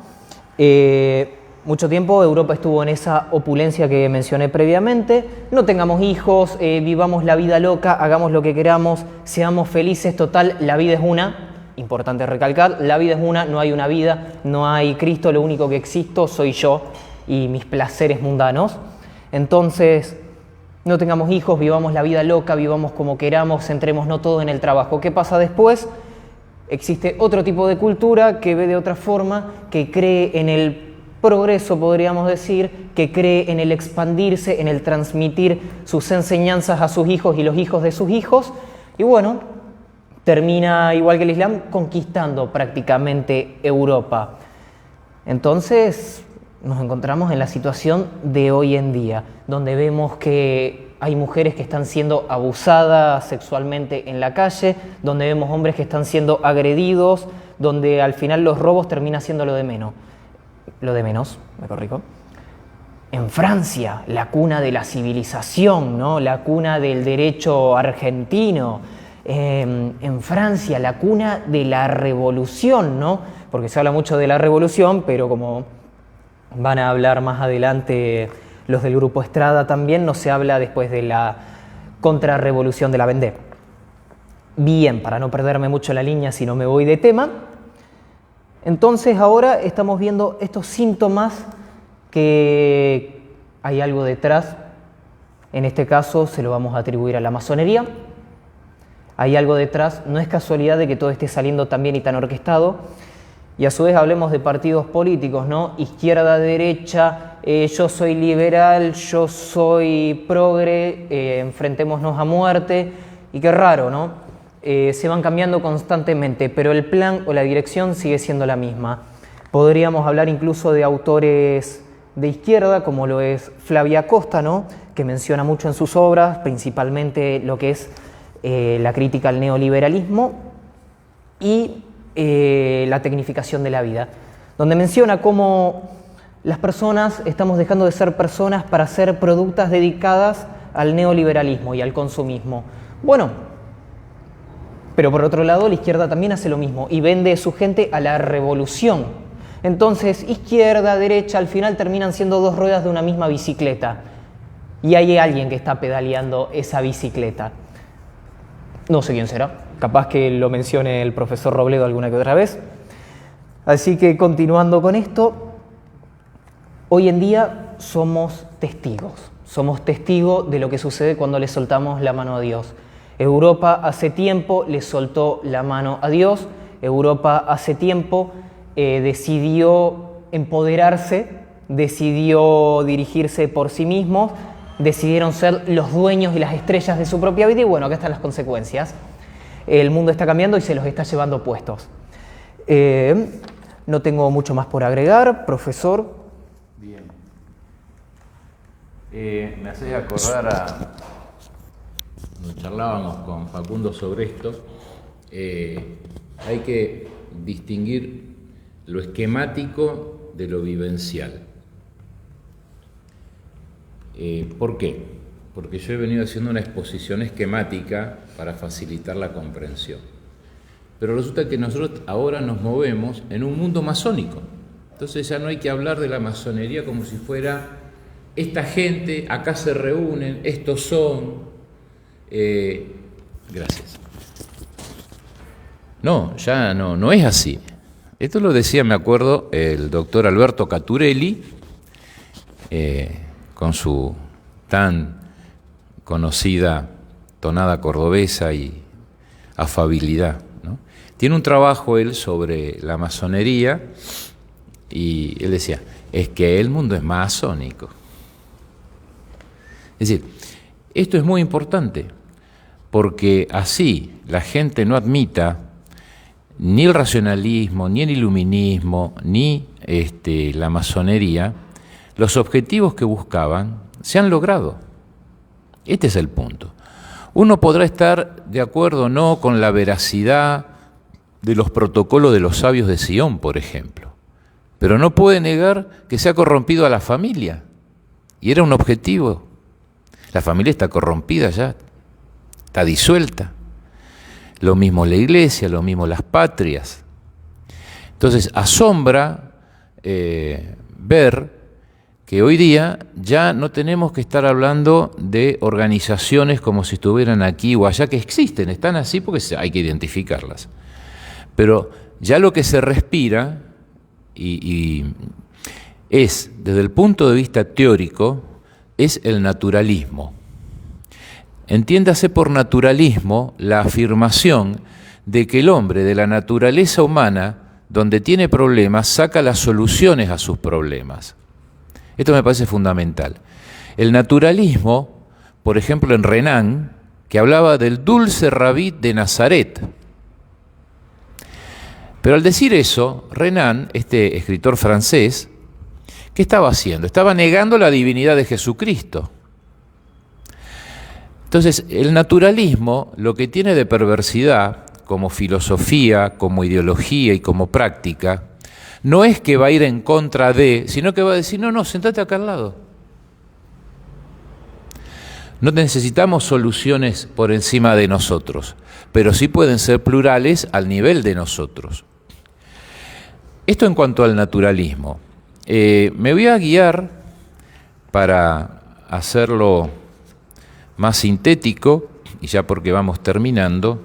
Mucho tiempo Europa estuvo en esa opulencia que mencioné previamente. No tengamos hijos, vivamos la vida loca, hagamos lo que queramos, seamos felices, total, la vida es una. Importante recalcar, la vida es una, no hay una vida, no hay Cristo, lo único que existo soy yo y mis placeres mundanos. Entonces, no tengamos hijos, vivamos la vida loca, vivamos como queramos, centrémonos todo en el trabajo. ¿Qué pasa después? Existe otro tipo de cultura que ve de otra forma, que cree en el progreso, podríamos decir, que cree en el expandirse, en el transmitir sus enseñanzas a sus hijos y los hijos de sus hijos. Y bueno, termina, igual que el Islam, conquistando prácticamente Europa. Entonces, nos encontramos en la situación de hoy en día, donde vemos que hay mujeres que están siendo abusadas sexualmente en la calle, donde vemos hombres que están siendo agredidos, donde al final los robos terminan siendo lo de menos. Me corrijo. En Francia, la cuna de la civilización, ¿no? La cuna del derecho argentino. En Francia, la cuna de la revolución, ¿no? Porque se habla mucho de la revolución, pero como van a hablar más adelante los del Grupo Estrada también, no se habla después de la contrarrevolución de la Vendée. Bien, para no perderme mucho la línea si no me voy de tema, entonces ahora estamos viendo estos síntomas que hay algo detrás. En este caso se lo vamos a atribuir a la masonería. Hay algo detrás, no es casualidad de que todo esté saliendo tan bien y tan orquestado. Y a su vez hablemos de partidos políticos, ¿no? Izquierda, derecha, yo soy liberal, yo soy progre, enfrentémonos a muerte. Y qué raro, ¿no? Se van cambiando constantemente, pero el plan o la dirección sigue siendo la misma. Podríamos hablar incluso de autores de izquierda, como lo es Flavia Costa, ¿no? Que menciona mucho en sus obras, principalmente lo que es la crítica al neoliberalismo y la tecnificación de la vida, donde menciona cómo las personas estamos dejando de ser personas para ser productas dedicadas al neoliberalismo y al consumismo. Bueno, pero por otro lado la izquierda también hace lo mismo y vende a su gente a la revolución. Entonces izquierda, derecha, al final terminan siendo dos ruedas de una misma bicicleta y hay alguien que está pedaleando esa bicicleta. No sé quién será, capaz que lo mencione el profesor Robledo alguna que otra vez. Así que continuando con esto, hoy en día somos testigos de lo que sucede cuando le soltamos la mano a Dios. Europa hace tiempo le soltó la mano a Dios, Europa hace tiempo decidió empoderarse, decidió dirigirse por sí mismos, decidieron ser los dueños y las estrellas de su propia vida y bueno, acá están las consecuencias. El mundo está cambiando y se los está llevando puestos. No tengo mucho más por agregar, profesor. Bien. Me hace acordar cuando charlábamos con Facundo sobre esto, hay que distinguir lo esquemático de lo vivencial. ¿Por qué? Porque yo he venido haciendo una exposición esquemática para facilitar la comprensión. Pero resulta que nosotros ahora nos movemos en un mundo masónico. Entonces ya no hay que hablar de la masonería como si fuera esta gente, acá se reúnen, estos son. Gracias. No, ya no es así. Esto lo decía, me acuerdo, el doctor Alberto Caturelli, con su tan conocida tonada cordobesa y afabilidad, ¿no? Tiene un trabajo él sobre la masonería y él decía, es que el mundo es masónico. Es decir, esto es muy importante porque así la gente no admita ni el racionalismo, ni el iluminismo, ni la masonería, los objetivos que buscaban se han logrado. Este es el punto. Uno podrá estar de acuerdo o no con la veracidad de los protocolos de los sabios de Sion, por ejemplo, pero no puede negar que se ha corrompido a la familia, y era un objetivo. La familia está corrompida ya, está disuelta. Lo mismo la iglesia, lo mismo las patrias. Entonces asombra ver que hoy día ya no tenemos que estar hablando de organizaciones como si estuvieran aquí o allá, que existen, están así porque hay que identificarlas. Pero ya lo que se respira y es, desde el punto de vista teórico, es el naturalismo. Entiéndase por naturalismo la afirmación de que el hombre de la naturaleza humana, donde tiene problemas, saca las soluciones a sus problemas. Esto me parece fundamental. El naturalismo, por ejemplo en Renan, que hablaba del dulce rabí de Nazaret. Pero al decir eso, Renan, este escritor francés, ¿qué estaba haciendo? Estaba negando la divinidad de Jesucristo. Entonces, el naturalismo, lo que tiene de perversidad, como filosofía, como ideología y como práctica, no es que va a ir en contra de, sino que va a decir, no, sentate acá al lado. No necesitamos soluciones por encima de nosotros, pero sí pueden ser plurales al nivel de nosotros. Esto en cuanto al naturalismo. Me voy a guiar para hacerlo más sintético, y ya porque vamos terminando,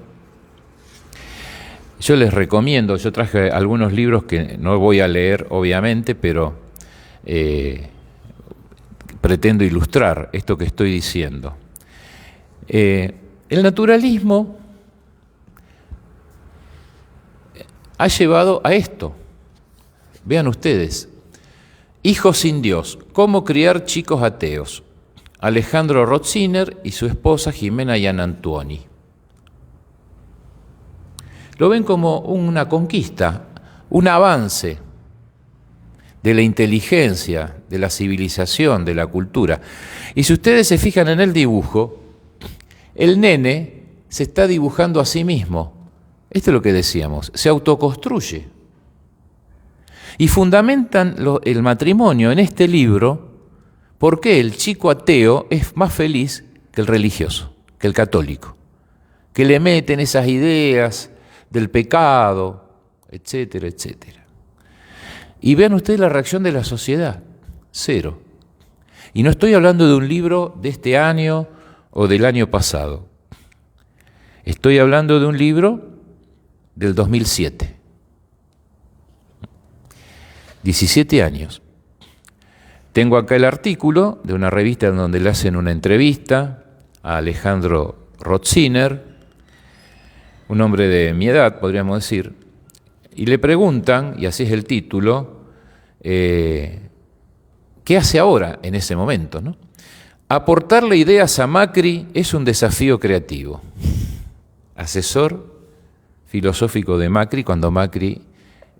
yo les recomiendo, yo traje algunos libros que no voy a leer obviamente, pero pretendo ilustrar esto que estoy diciendo. El naturalismo ha llevado a esto. Vean ustedes, Hijos sin Dios, cómo criar chicos ateos. Alejandro Rotziner y su esposa Jimena Iannantuoni. Lo ven como una conquista, un avance de la inteligencia, de la civilización, de la cultura. Y si ustedes se fijan en el dibujo, el nene se está dibujando a sí mismo. Esto es lo que decíamos, se autoconstruye. Y fundamentan el matrimonio en este libro porque el chico ateo es más feliz que el religioso, que el católico, que le meten esas ideas del pecado, etcétera, etcétera. Y vean ustedes la reacción de la sociedad, cero. Y no estoy hablando de un libro de este año o del año pasado. Estoy hablando de un libro del 2007. 17 años. Tengo acá el artículo de una revista en donde le hacen una entrevista a Alejandro Rotziner, un hombre de mi edad, podríamos decir, y le preguntan, y así es el título, ¿qué hace ahora en ese momento, ¿no? Aportarle ideas a Macri es un desafío creativo. Asesor filosófico de Macri cuando Macri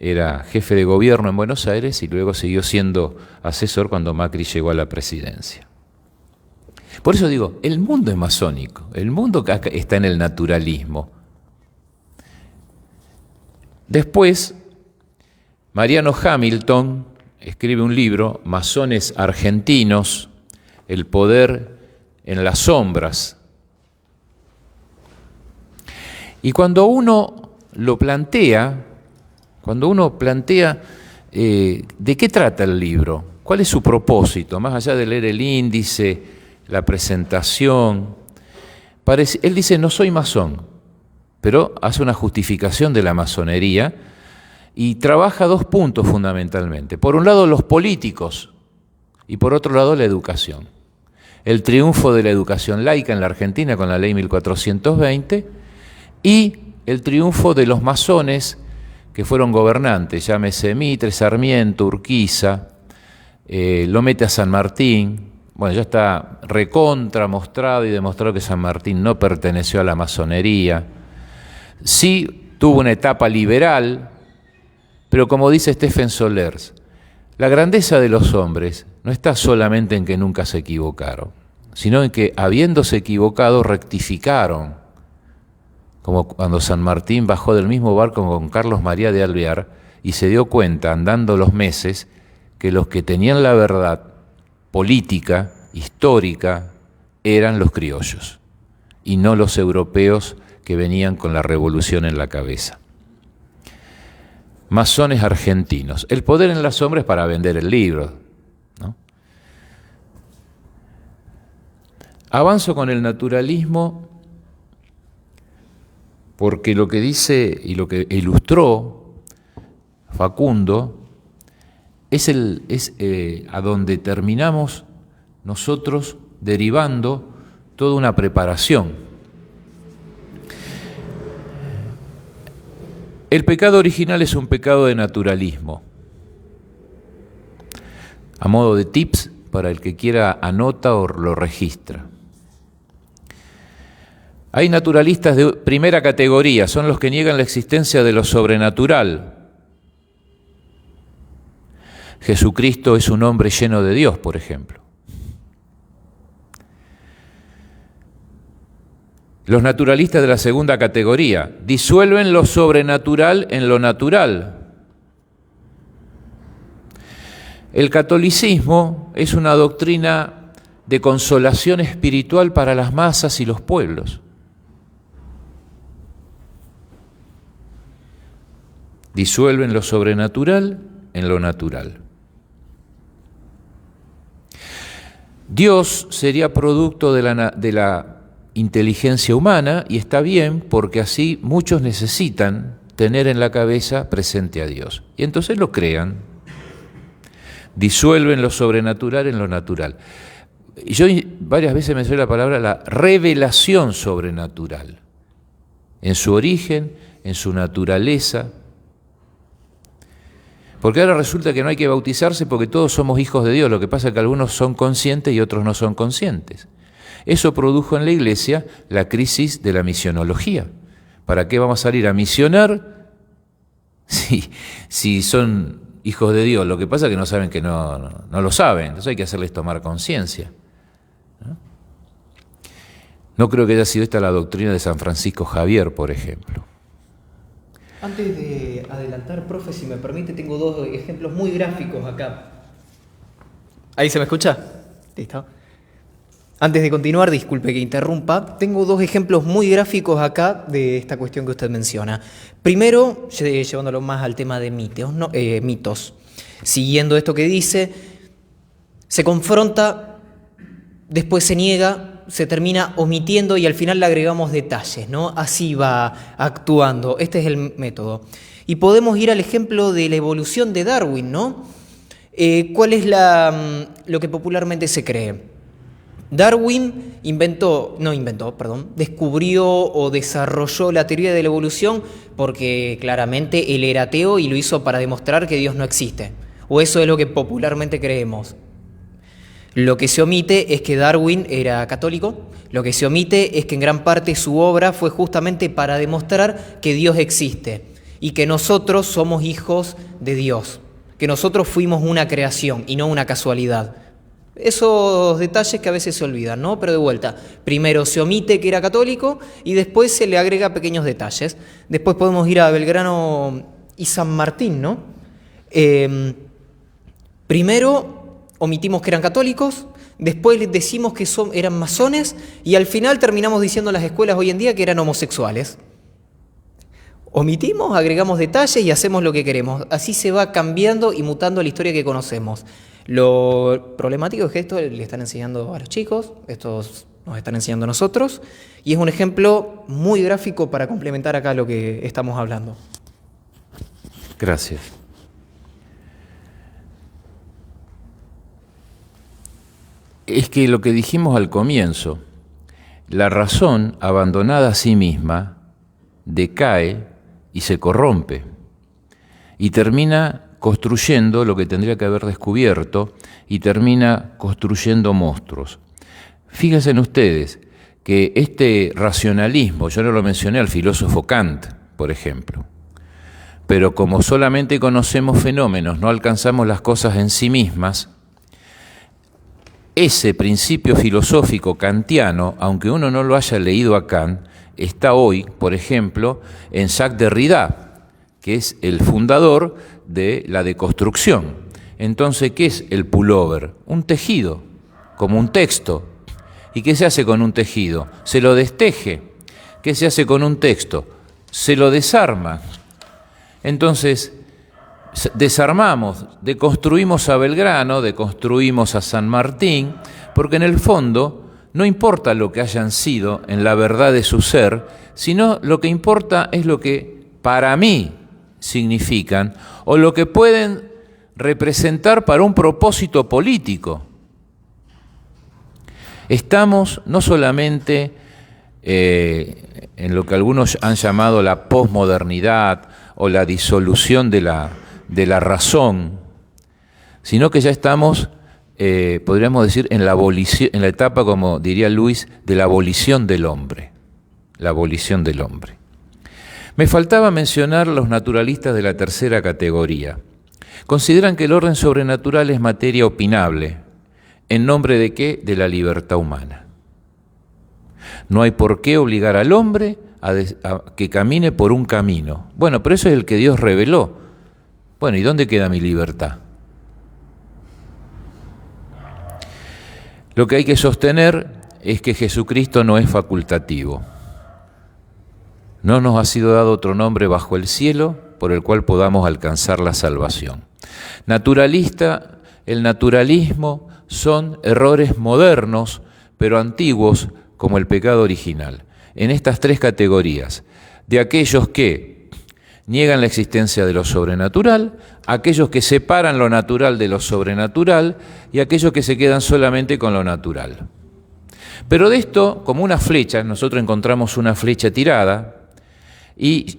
era jefe de gobierno en Buenos Aires y luego siguió siendo asesor cuando Macri llegó a la presidencia. Por eso digo, el mundo es masónico, el mundo está en el naturalismo. Después, Mariano Hamilton escribe un libro, Masones Argentinos, el poder en las sombras. Y cuando uno lo plantea, ¿de qué trata el libro? ¿Cuál es su propósito? Más allá de leer el índice, la presentación. Él dice, no soy masón, pero hace una justificación de la masonería y trabaja dos puntos fundamentalmente. Por un lado, los políticos y por otro lado, la educación. El triunfo de la educación laica en la Argentina con la ley 1420 y el triunfo de los masones que fueron gobernantes, llámese Mitre, Sarmiento, Urquiza, lo mete a San Martín. Bueno, ya está recontra mostrado y demostrado que San Martín no perteneció a la masonería. Sí tuvo una etapa liberal, pero como dice Stephen Solers, la grandeza de los hombres no está solamente en que nunca se equivocaron, sino en que habiéndose equivocado rectificaron. Como cuando San Martín bajó del mismo barco con Carlos María de Alvear y se dio cuenta, andando los meses, que los que tenían la verdad política, histórica, eran los criollos y no los europeos que venían con la revolución en la cabeza. Masones argentinos. El poder en las sombras para vender el libro, ¿no? Avanzo con el naturalismo porque lo que dice y lo que ilustró Facundo es a donde terminamos nosotros derivando toda una preparación. El pecado original es un pecado de naturalismo. A modo de tips, para el que quiera anota o lo registra. Hay naturalistas de primera categoría, son los que niegan la existencia de lo sobrenatural. Jesucristo es un hombre lleno de Dios, por ejemplo. Los naturalistas de la segunda categoría disuelven lo sobrenatural en lo natural. El catolicismo es una doctrina de consolación espiritual para las masas y los pueblos. Disuelven lo sobrenatural en lo natural. Dios sería producto de la inteligencia humana, y está bien, porque así muchos necesitan tener en la cabeza presente a Dios. Y entonces lo crean, disuelven lo sobrenatural en lo natural. Yo varias veces mencioné la palabra la revelación sobrenatural, en su origen, en su naturaleza. Porque ahora resulta que no hay que bautizarse porque todos somos hijos de Dios, lo que pasa es que algunos son conscientes y otros no son conscientes. Eso produjo en la Iglesia la crisis de la misionología. ¿Para qué vamos a salir a misionar si son hijos de Dios? Lo que pasa es que no saben que no lo saben, entonces hay que hacerles tomar conciencia. No creo que haya sido esta la doctrina de San Francisco Javier, por ejemplo. Antes de adelantar, profe, si me permite, tengo dos ejemplos muy gráficos acá. ¿Ahí se me escucha? ¿Listo? Antes de continuar, disculpe que interrumpa, tengo dos ejemplos muy gráficos acá de esta cuestión que usted menciona. Primero, llevándolo más al tema de mitos. Siguiendo esto que dice, se confronta, después se niega, se termina omitiendo y al final le agregamos detalles, ¿no? Así va actuando. Este es el método. Y podemos ir al ejemplo de la evolución de Darwin, ¿no? ¿Cuál es lo que popularmente se cree? Darwin descubrió o desarrolló la teoría de la evolución porque claramente él era ateo y lo hizo para demostrar que Dios no existe. O eso es lo que popularmente creemos. Lo que se omite es que Darwin era católico, lo que se omite es que en gran parte su obra fue justamente para demostrar que Dios existe y que nosotros somos hijos de Dios, que nosotros fuimos una creación y no una casualidad. Esos detalles que a veces se olvidan, ¿no? Pero de vuelta, primero se omite que era católico y después se le agrega pequeños detalles. Después podemos ir a Belgrano y San Martín, ¿no? Primero omitimos que eran católicos, después les decimos que eran masones y al final terminamos diciendo en las escuelas hoy en día que eran homosexuales. Omitimos, agregamos detalles y hacemos lo que queremos. Así se va cambiando y mutando la historia que conocemos. Lo problemático es que esto le están enseñando a los chicos, estos nos están enseñando a nosotros, y es un ejemplo muy gráfico para complementar acá lo que estamos hablando. Gracias. Es que lo que dijimos al comienzo, la razón abandonada a sí misma decae y se corrompe y termina construyendo lo que tendría que haber descubierto y termina construyendo monstruos. Fíjense en ustedes que este racionalismo, yo no lo mencioné al filósofo Kant, por ejemplo, pero como solamente conocemos fenómenos, no alcanzamos las cosas en sí mismas, ese principio filosófico kantiano, aunque uno no lo haya leído a Kant, está hoy, por ejemplo, en Jacques Derrida, que es el fundador de la deconstrucción. Entonces, ¿qué es el pullover? Un tejido, como un texto. ¿Y qué se hace con un tejido? Se lo desteje. ¿Qué se hace con un texto? Se lo desarma. Entonces, desarmamos, deconstruimos a Belgrano, deconstruimos a San Martín, porque en el fondo no importa lo que hayan sido en la verdad de su ser, sino lo que importa es lo que para mí significan o lo que pueden representar para un propósito político. Estamos no solamente en lo que algunos han llamado la posmodernidad o la disolución de la razón, sino que ya estamos, podríamos decir, en la etapa, como diría Luis, de la abolición del hombre. La abolición del hombre. Me faltaba mencionar los naturalistas de la tercera categoría. Consideran que el orden sobrenatural es materia opinable. ¿En nombre de qué? De la libertad humana. No hay por qué obligar al hombre a que camine por un camino. Bueno, pero eso es el que Dios reveló. Bueno, ¿y dónde queda mi libertad? Lo que hay que sostener es que Jesucristo no es facultativo. No nos ha sido dado otro nombre bajo el cielo por el cual podamos alcanzar la salvación. Naturalista, el naturalismo son errores modernos, pero antiguos como el pecado original. En estas tres categorías, de aquellos que niegan la existencia de lo sobrenatural, aquellos que separan lo natural de lo sobrenatural y aquellos que se quedan solamente con lo natural. Pero de esto, como una flecha, nosotros encontramos una flecha tirada y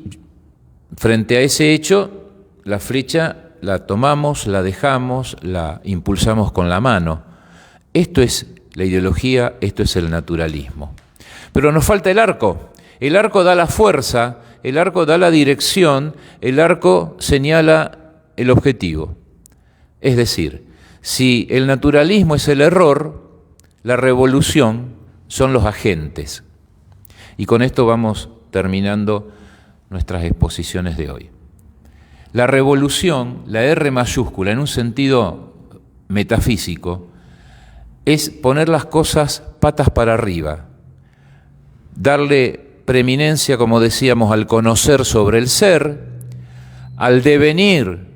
frente a ese hecho, la flecha la tomamos, la dejamos, la impulsamos con la mano. Esto es la ideología, esto es el naturalismo. Pero nos falta el arco. El arco da la fuerza, el arco da la dirección, el arco señala el objetivo. Es decir, si el naturalismo es el error, la revolución son los agentes. Y con esto vamos terminando nuestras exposiciones de hoy. La revolución, la R mayúscula, en un sentido metafísico, es poner las cosas patas para arriba, darle preeminencia, como decíamos, al conocer sobre el ser, al devenir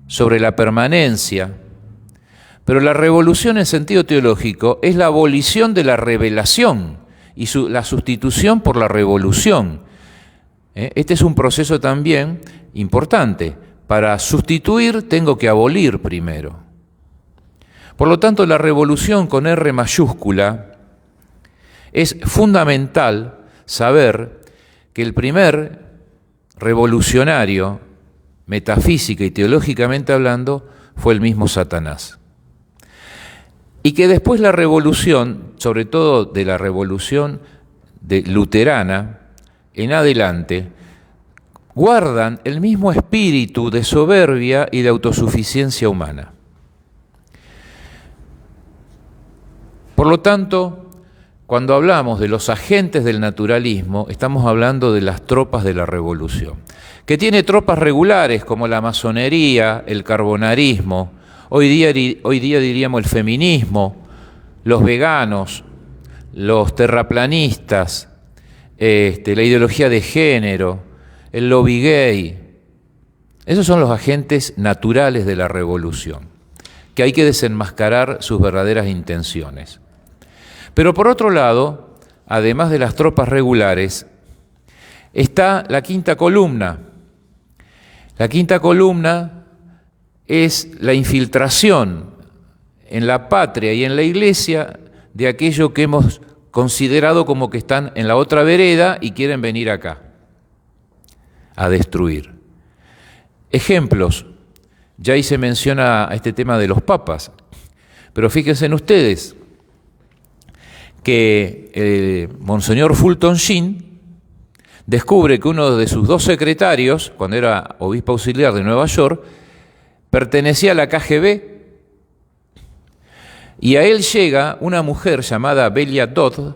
sobre la permanencia. Pero la revolución en sentido teológico es la abolición de la revelación y la sustitución por la revolución. Este es un proceso también importante. Para sustituir tengo que abolir primero. Por lo tanto, la revolución con R mayúscula es fundamental saber que el primer revolucionario, metafísica y teológicamente hablando, fue el mismo Satanás. Y que después la revolución, sobre todo de la revolución luterana, en adelante, guardan el mismo espíritu de soberbia y de autosuficiencia humana. Por lo tanto, cuando hablamos de los agentes del naturalismo, estamos hablando de las tropas de la revolución, que tiene tropas regulares como la masonería, el carbonarismo, hoy día diríamos el feminismo, los veganos, los terraplanistas, la ideología de género, el lobby gay. Esos son los agentes naturales de la revolución, que hay que desenmascarar sus verdaderas intenciones. Pero por otro lado, además de las tropas regulares, está la quinta columna. La quinta columna es la infiltración en la patria y en la iglesia de aquello que hemos considerado como que están en la otra vereda y quieren venir acá a destruir. Ejemplos, ya ahí se menciona este tema de los papas, pero fíjense en ustedes que Monseñor Fulton Sheen descubre que uno de sus dos secretarios, cuando era obispo auxiliar de Nueva York, pertenecía a la KGB, y a él llega una mujer llamada Belia Dodd,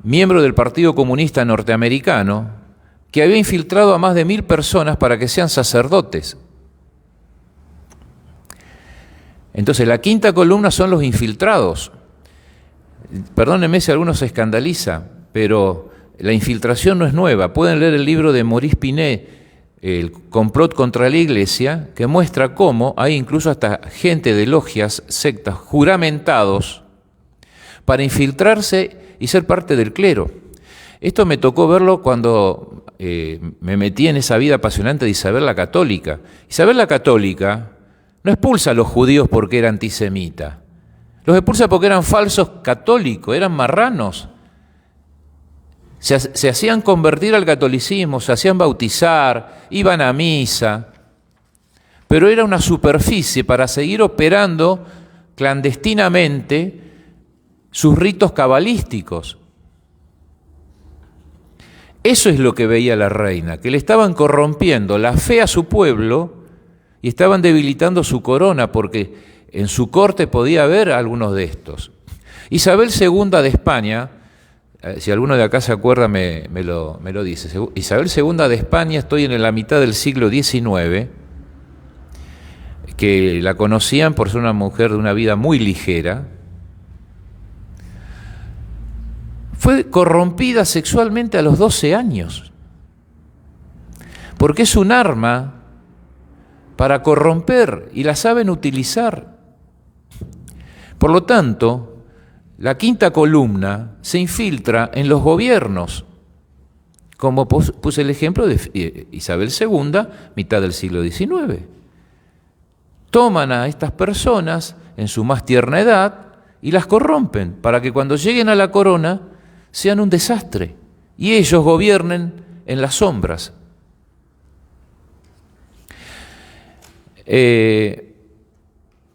miembro del Partido Comunista Norteamericano, que había infiltrado a más de 1000 personas para que sean sacerdotes. Entonces, la quinta columna son los infiltrados. Perdónenme si alguno se escandaliza, pero la infiltración no es nueva. Pueden leer el libro de Maurice Pinet, El complot contra la Iglesia, que muestra cómo hay incluso hasta gente de logias, sectas, juramentados para infiltrarse y ser parte del clero. Esto me tocó verlo cuando me metí en esa vida apasionante de Isabel la Católica. Isabel la Católica no expulsa a los judíos porque era antisemita. Los expulsa porque eran falsos católicos, eran marranos. Se hacían convertir al catolicismo, se hacían bautizar, iban a misa, pero era una superficie para seguir operando clandestinamente sus ritos cabalísticos. Eso es lo que veía la reina, que le estaban corrompiendo la fe a su pueblo y estaban debilitando su corona, porque en su corte podía haber algunos de estos. Isabel II de España, si alguno de acá se acuerda me lo dice, Isabel II de España, estoy en la mitad del siglo XIX, que la conocían por ser una mujer de una vida muy ligera, fue corrompida sexualmente a los 12 años, porque es un arma para corromper y la saben utilizar. Por lo tanto, la quinta columna se infiltra en los gobiernos, como puse el ejemplo de Isabel II, mitad del siglo XIX. Toman a estas personas en su más tierna edad y las corrompen para que cuando lleguen a la corona sean un desastre y ellos gobiernen en las sombras.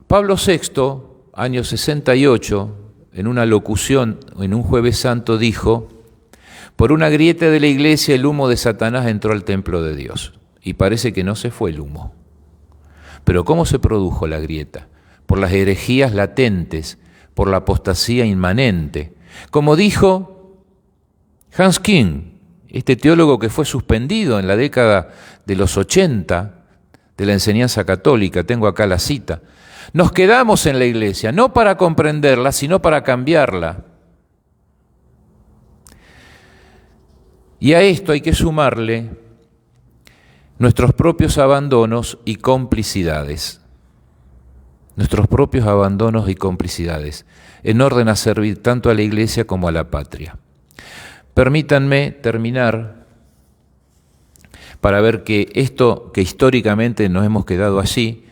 Pablo VI, año 68, en una locución en un Jueves Santo dijo: por una grieta de la iglesia el humo de Satanás entró al templo de Dios. Y parece que no se fue el humo. Pero ¿cómo se produjo la grieta? Por las herejías latentes, por la apostasía inmanente. Como dijo Hans Küng, este teólogo que fue suspendido en la década de los 80 de la enseñanza católica, tengo acá la cita: nos quedamos en la iglesia, no para comprenderla, sino para cambiarla. Y a esto hay que sumarle nuestros propios abandonos y complicidades. Nuestros propios abandonos y complicidades, en orden a servir tanto a la iglesia como a la patria. Permítanme terminar para ver que esto que históricamente nos hemos quedado allí,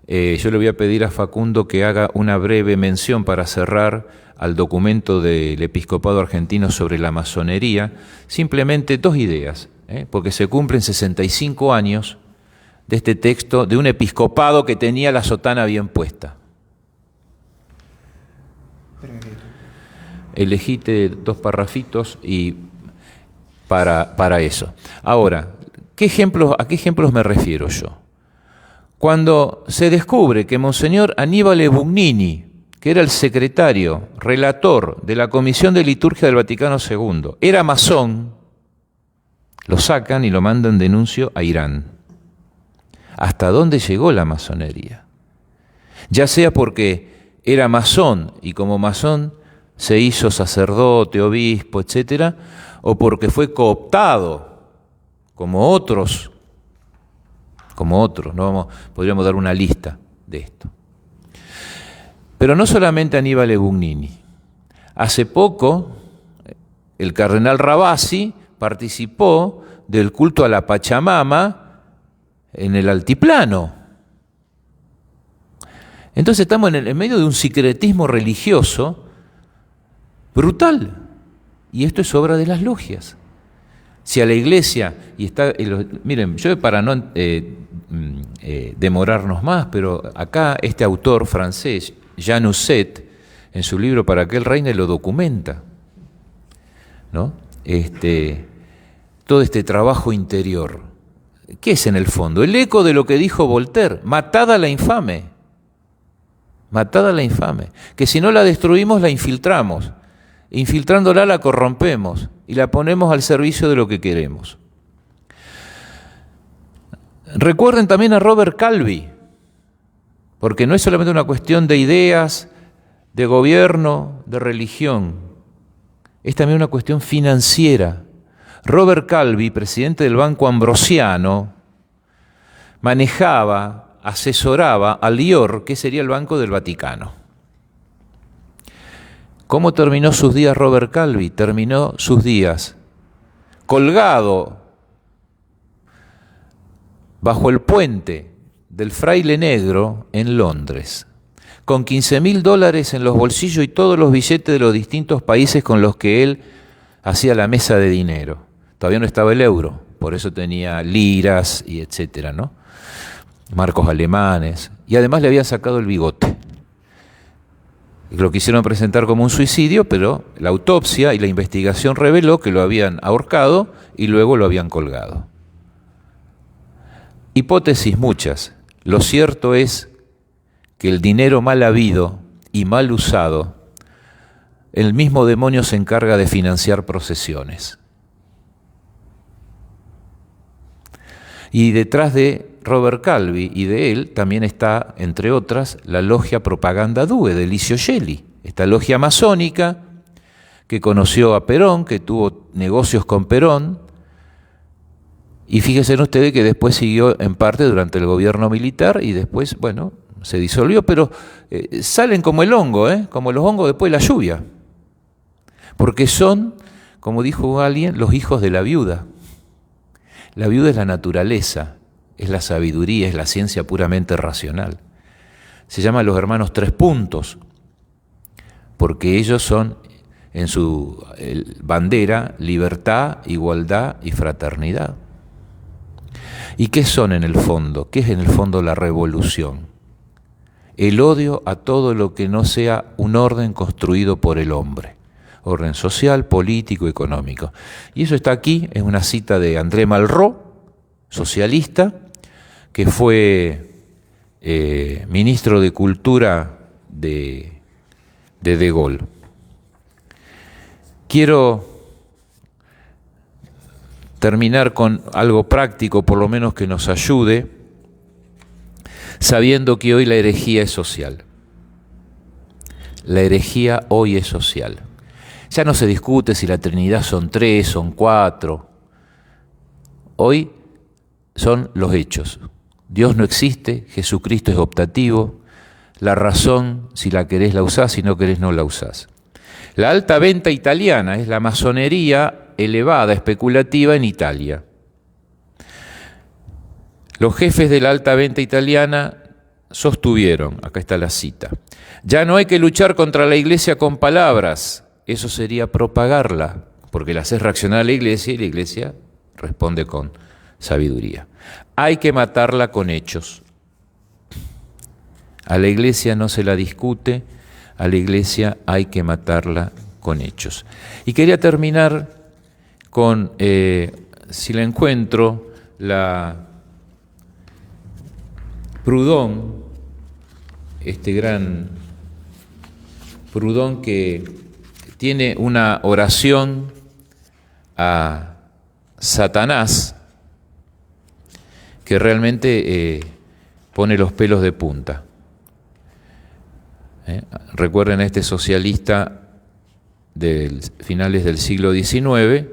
yo le voy a pedir a Facundo que haga una breve mención para cerrar al documento del Episcopado Argentino sobre la masonería, simplemente 2 ideas, porque se cumplen 65 años de este texto, de un episcopado que tenía la sotana bien puesta. Elegite 2 parrafitos y para eso. Ahora, ¿a qué ejemplos me refiero yo? Cuando se descubre que Monseñor Aníbal Bugnini, que era el secretario, relator de la Comisión de Liturgia del Vaticano II, era masón, lo sacan y lo mandan denuncio a Irán. ¿Hasta dónde llegó la masonería? Ya sea porque era masón y como masón se hizo sacerdote, obispo, etcétera, o porque fue cooptado, como otros, ¿no? Podríamos dar una lista de esto. Pero no solamente Aníbal Bugnini. Hace poco, el cardenal Rabasi participó del culto a la Pachamama en el altiplano. Entonces estamos en medio de un sincretismo religioso brutal. Y esto es obra de las logias. Si a la iglesia, miren, yo para no demorarnos más, pero acá este autor francés, Jean Husset, en su libro Para que él reine lo documenta, ¿no? Todo este trabajo interior. ¿Qué es en el fondo? El eco de lo que dijo Voltaire: matad a la infame. Matad a la infame. Que si no la destruimos, la infiltramos. Infiltrándola la corrompemos y la ponemos al servicio de lo que queremos. Recuerden también a Robert Calvi, porque no es solamente una cuestión de ideas, de gobierno, de religión, es también una cuestión financiera. Robert Calvi, presidente del Banco Ambrosiano, manejaba, asesoraba al IOR, que sería el Banco del Vaticano. ¿Cómo terminó sus días Robert Calvi? Terminó sus días colgado bajo el puente del Fraile Negro en Londres, con $15.000 en los bolsillos y todos los billetes de los distintos países con los que él hacía la mesa de dinero. Todavía no estaba el euro, por eso tenía liras y etcétera, ¿no? Marcos alemanes, y además le habían sacado el bigote. Lo quisieron presentar como un suicidio, pero la autopsia y la investigación reveló que lo habían ahorcado y luego lo habían colgado. Hipótesis muchas. Lo cierto es que el dinero mal habido y mal usado, el mismo demonio se encarga de financiar procesiones. Y detrás de Robert Calvi y de él también está, entre otras, la logia Propaganda Due de Licio Gelli, esta logia masónica que conoció a Perón, que tuvo negocios con Perón, y fíjense ustedes que después siguió en parte durante el gobierno militar y después, bueno, se disolvió, pero salen como el hongo, como los hongos después de la lluvia. Porque son, como dijo alguien, los hijos de la viuda. La viuda es la naturaleza, es la sabiduría, es la ciencia puramente racional. Se llaman los hermanos 3 puntos, porque ellos son en su bandera libertad, igualdad y fraternidad. ¿Y qué son en el fondo? ¿Qué es en el fondo la revolución? El odio a todo lo que no sea un orden construido por el hombre. Orden social, político, económico. Y eso está aquí, es una cita de André Malraux, socialista, que fue ministro de Cultura de Gaulle. Quiero terminar con algo práctico, por lo menos que nos ayude, sabiendo que hoy la herejía es social. La herejía hoy es social. Ya no se discute si la Trinidad son 3, son 4. Hoy son los hechos. Dios no existe, Jesucristo es optativo, la razón, si la querés la usás, si no querés no la usás. La alta venta italiana es la masonería elevada, especulativa en Italia. Los jefes de la alta venta italiana sostuvieron, acá está la cita, ya no hay que luchar contra la iglesia con palabras, eso sería propagarla, porque la haces reaccionar a la iglesia y la iglesia responde con sabiduría. Hay que matarla con hechos. A la iglesia no se la discute, a la iglesia hay que matarla con hechos. Y quería terminar con, si la encuentro, la Proudhon, este gran Proudhon que tiene una oración a Satanás que realmente pone los pelos de punta. Recuerden a este socialista de finales del siglo XIX,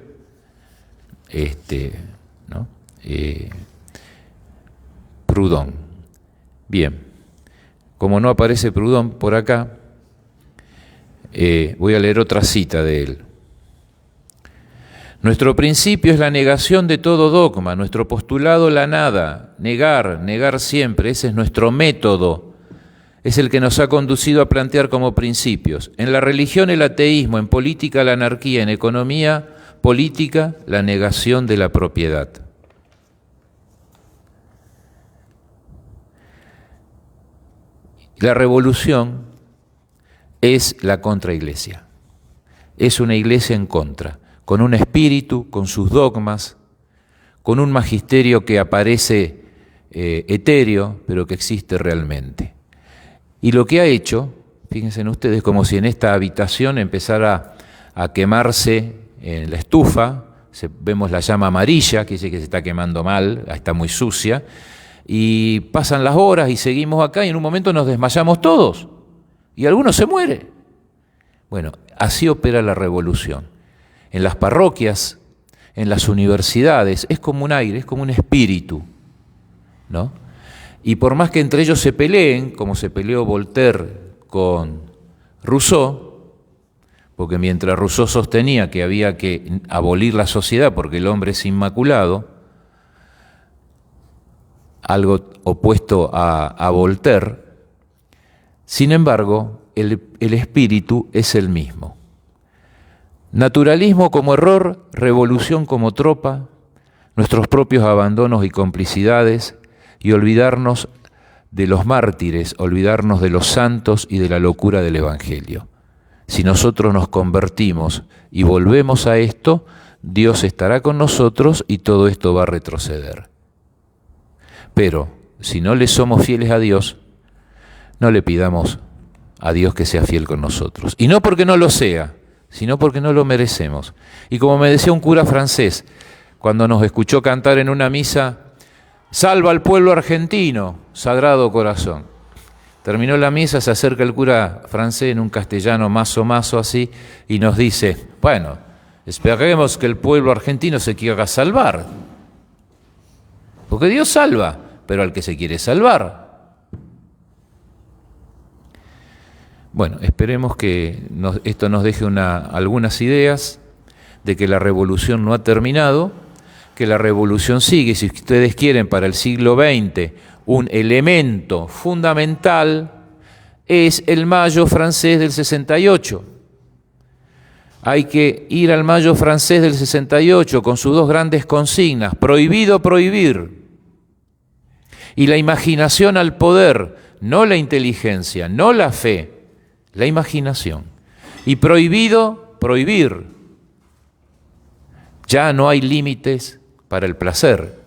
¿no? Proudhon. Bien, como no aparece Proudhon por acá, voy a leer otra cita de él. Nuestro principio es la negación de todo dogma, nuestro postulado la nada, negar siempre, ese es nuestro método, es el que nos ha conducido a plantear como principios. En la religión el ateísmo, en política la anarquía, en economía política la negación de la propiedad. La revolución es la contraiglesia, es una iglesia en contra, con un espíritu, con sus dogmas, con un magisterio que aparece etéreo, pero que existe realmente. Y lo que ha hecho, fíjense ustedes, como si en esta habitación empezara a quemarse en la estufa, vemos la llama amarilla, que dice que se está quemando mal, está muy sucia, y pasan las horas y seguimos acá y en un momento nos desmayamos todos y algunos se mueren. Bueno, así opera la revolución. En las parroquias, en las universidades, es como un aire, es como un espíritu, ¿no? Y por más que entre ellos se peleen, como se peleó Voltaire con Rousseau, porque mientras Rousseau sostenía que había que abolir la sociedad porque el hombre es inmaculado, algo opuesto a Voltaire, sin embargo, el espíritu es el mismo. Naturalismo como error, revolución como tropa, nuestros propios abandonos y complicidades, y olvidarnos de los mártires, olvidarnos de los santos y de la locura del Evangelio. Si nosotros nos convertimos y volvemos a esto, Dios estará con nosotros y todo esto va a retroceder. Pero si no le somos fieles a Dios, no le pidamos a Dios que sea fiel con nosotros. Y no porque no lo sea, sino porque no lo merecemos. Y como me decía un cura francés, cuando nos escuchó cantar en una misa, salva al pueblo argentino, Sagrado Corazón. Terminó la misa, se acerca el cura francés en un castellano mazo así, y nos dice, bueno, esperemos que el pueblo argentino se quiera salvar. Porque Dios salva, pero al que se quiere salvar. Bueno, esperemos que esto nos deje algunas ideas de que la revolución no ha terminado, que la revolución sigue. Si ustedes quieren, para el siglo XX, un elemento fundamental es el Mayo francés del 68. Hay que ir al Mayo francés del 68 con sus dos grandes consignas: prohibido prohibir, y la imaginación al poder, no la inteligencia, no la fe, la imaginación. Y prohibido prohibir. Ya no hay límites para el placer.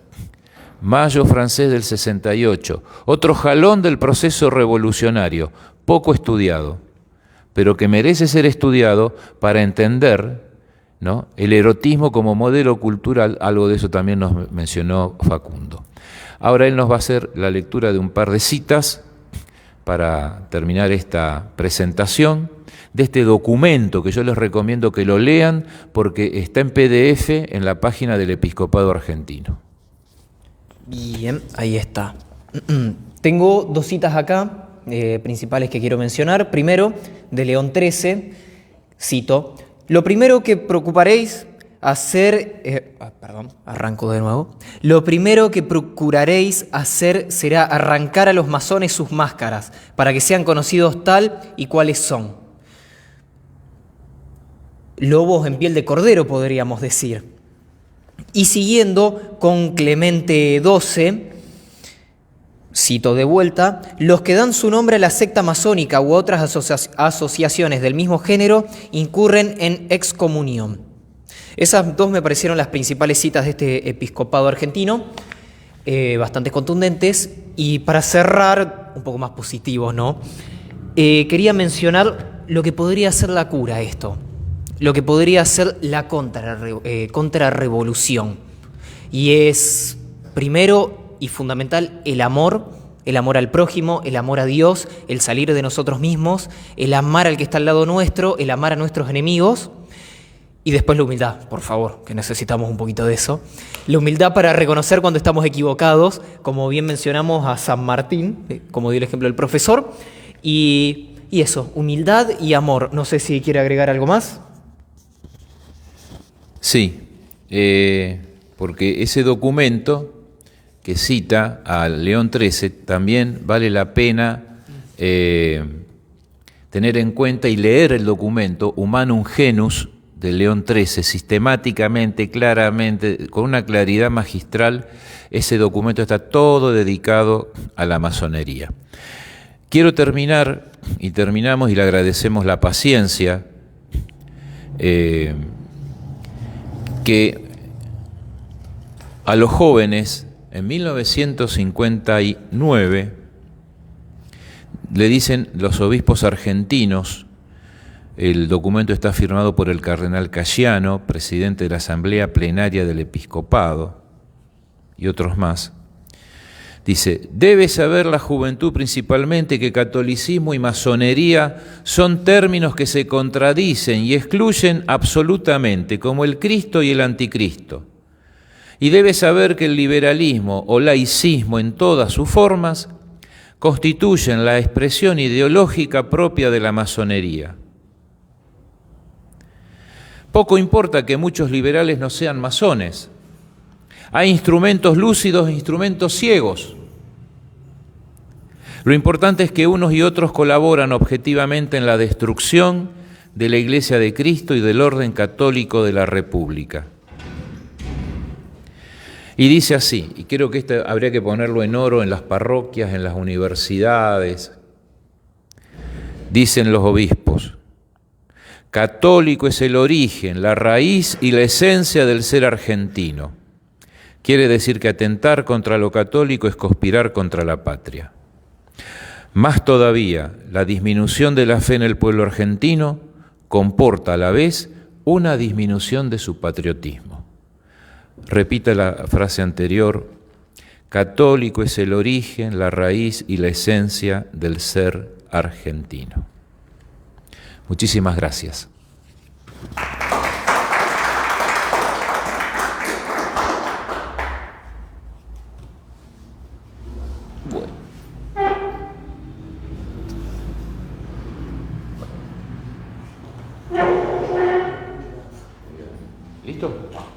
Mayo francés del 68, otro jalón del proceso revolucionario, poco estudiado, pero que merece ser estudiado para entender, ¿no?, el erotismo como modelo cultural. Algo de eso también nos mencionó Facundo. Ahora él nos va a hacer la lectura de un par de citas para terminar esta presentación de este documento que yo les recomiendo que lo lean porque está en PDF en la página del Episcopado Argentino. Bien, ahí está. Tengo dos citas acá, principales que quiero mencionar. Primero, de León XIII, cito: lo primero que procuraréis hacer... arranco de nuevo. Lo primero que procuraréis hacer será arrancar a los masones sus máscaras, para que sean conocidos tal y cuáles son. Lobos en piel de cordero, podríamos decir. Y siguiendo con Clemente XII, cito de vuelta: los que dan su nombre a la secta masónica u otras asociaciones del mismo género incurren en excomunión. Esas dos me parecieron las principales citas de este episcopado argentino, bastante contundentes. Y para cerrar, un poco más positivos, ¿no? Quería mencionar lo que podría ser la cura a esto, lo que podría ser la contrarrevolución. Y es, primero y fundamental, el amor al prójimo, el amor a Dios, el salir de nosotros mismos, el amar al que está al lado nuestro, el amar a nuestros enemigos. Y después la humildad, por favor, que necesitamos un poquito de eso. La humildad para reconocer cuando estamos equivocados, como bien mencionamos a San Martín, como dio el ejemplo del profesor. Y eso, humildad y amor. No sé si quiere agregar algo más. Sí, porque ese documento que cita a León XIII también vale la pena tener en cuenta y leer el documento Humanum Genus de León XIII sistemáticamente, claramente, con una claridad magistral. Ese documento está todo dedicado a la masonería. Quiero terminar, y terminamos, y le agradecemos la paciencia, que a los jóvenes en 1959 le dicen los obispos argentinos. El documento está firmado por el cardenal Cayano, presidente de la Asamblea Plenaria del Episcopado, y otros más. Dice: debe saber la juventud principalmente que catolicismo y masonería son términos que se contradicen y excluyen absolutamente, como el Cristo y el Anticristo. Y debe saber que el liberalismo o laicismo en todas sus formas constituyen la expresión ideológica propia de la masonería. Poco importa que muchos liberales no sean masones. Hay instrumentos lúcidos e instrumentos ciegos. Lo importante es que unos y otros colaboran objetivamente en la destrucción de la Iglesia de Cristo y del orden católico de la República. Y dice así, y creo que esto habría que ponerlo en oro en las parroquias, en las universidades. Dicen los obispos: católico es el origen, la raíz y la esencia del ser argentino. Quiere decir que atentar contra lo católico es conspirar contra la patria. Más todavía, la disminución de la fe en el pueblo argentino comporta a la vez una disminución de su patriotismo. Repita la frase anterior: católico es el origen, la raíz y la esencia del ser argentino. Muchísimas gracias. ¿Listo?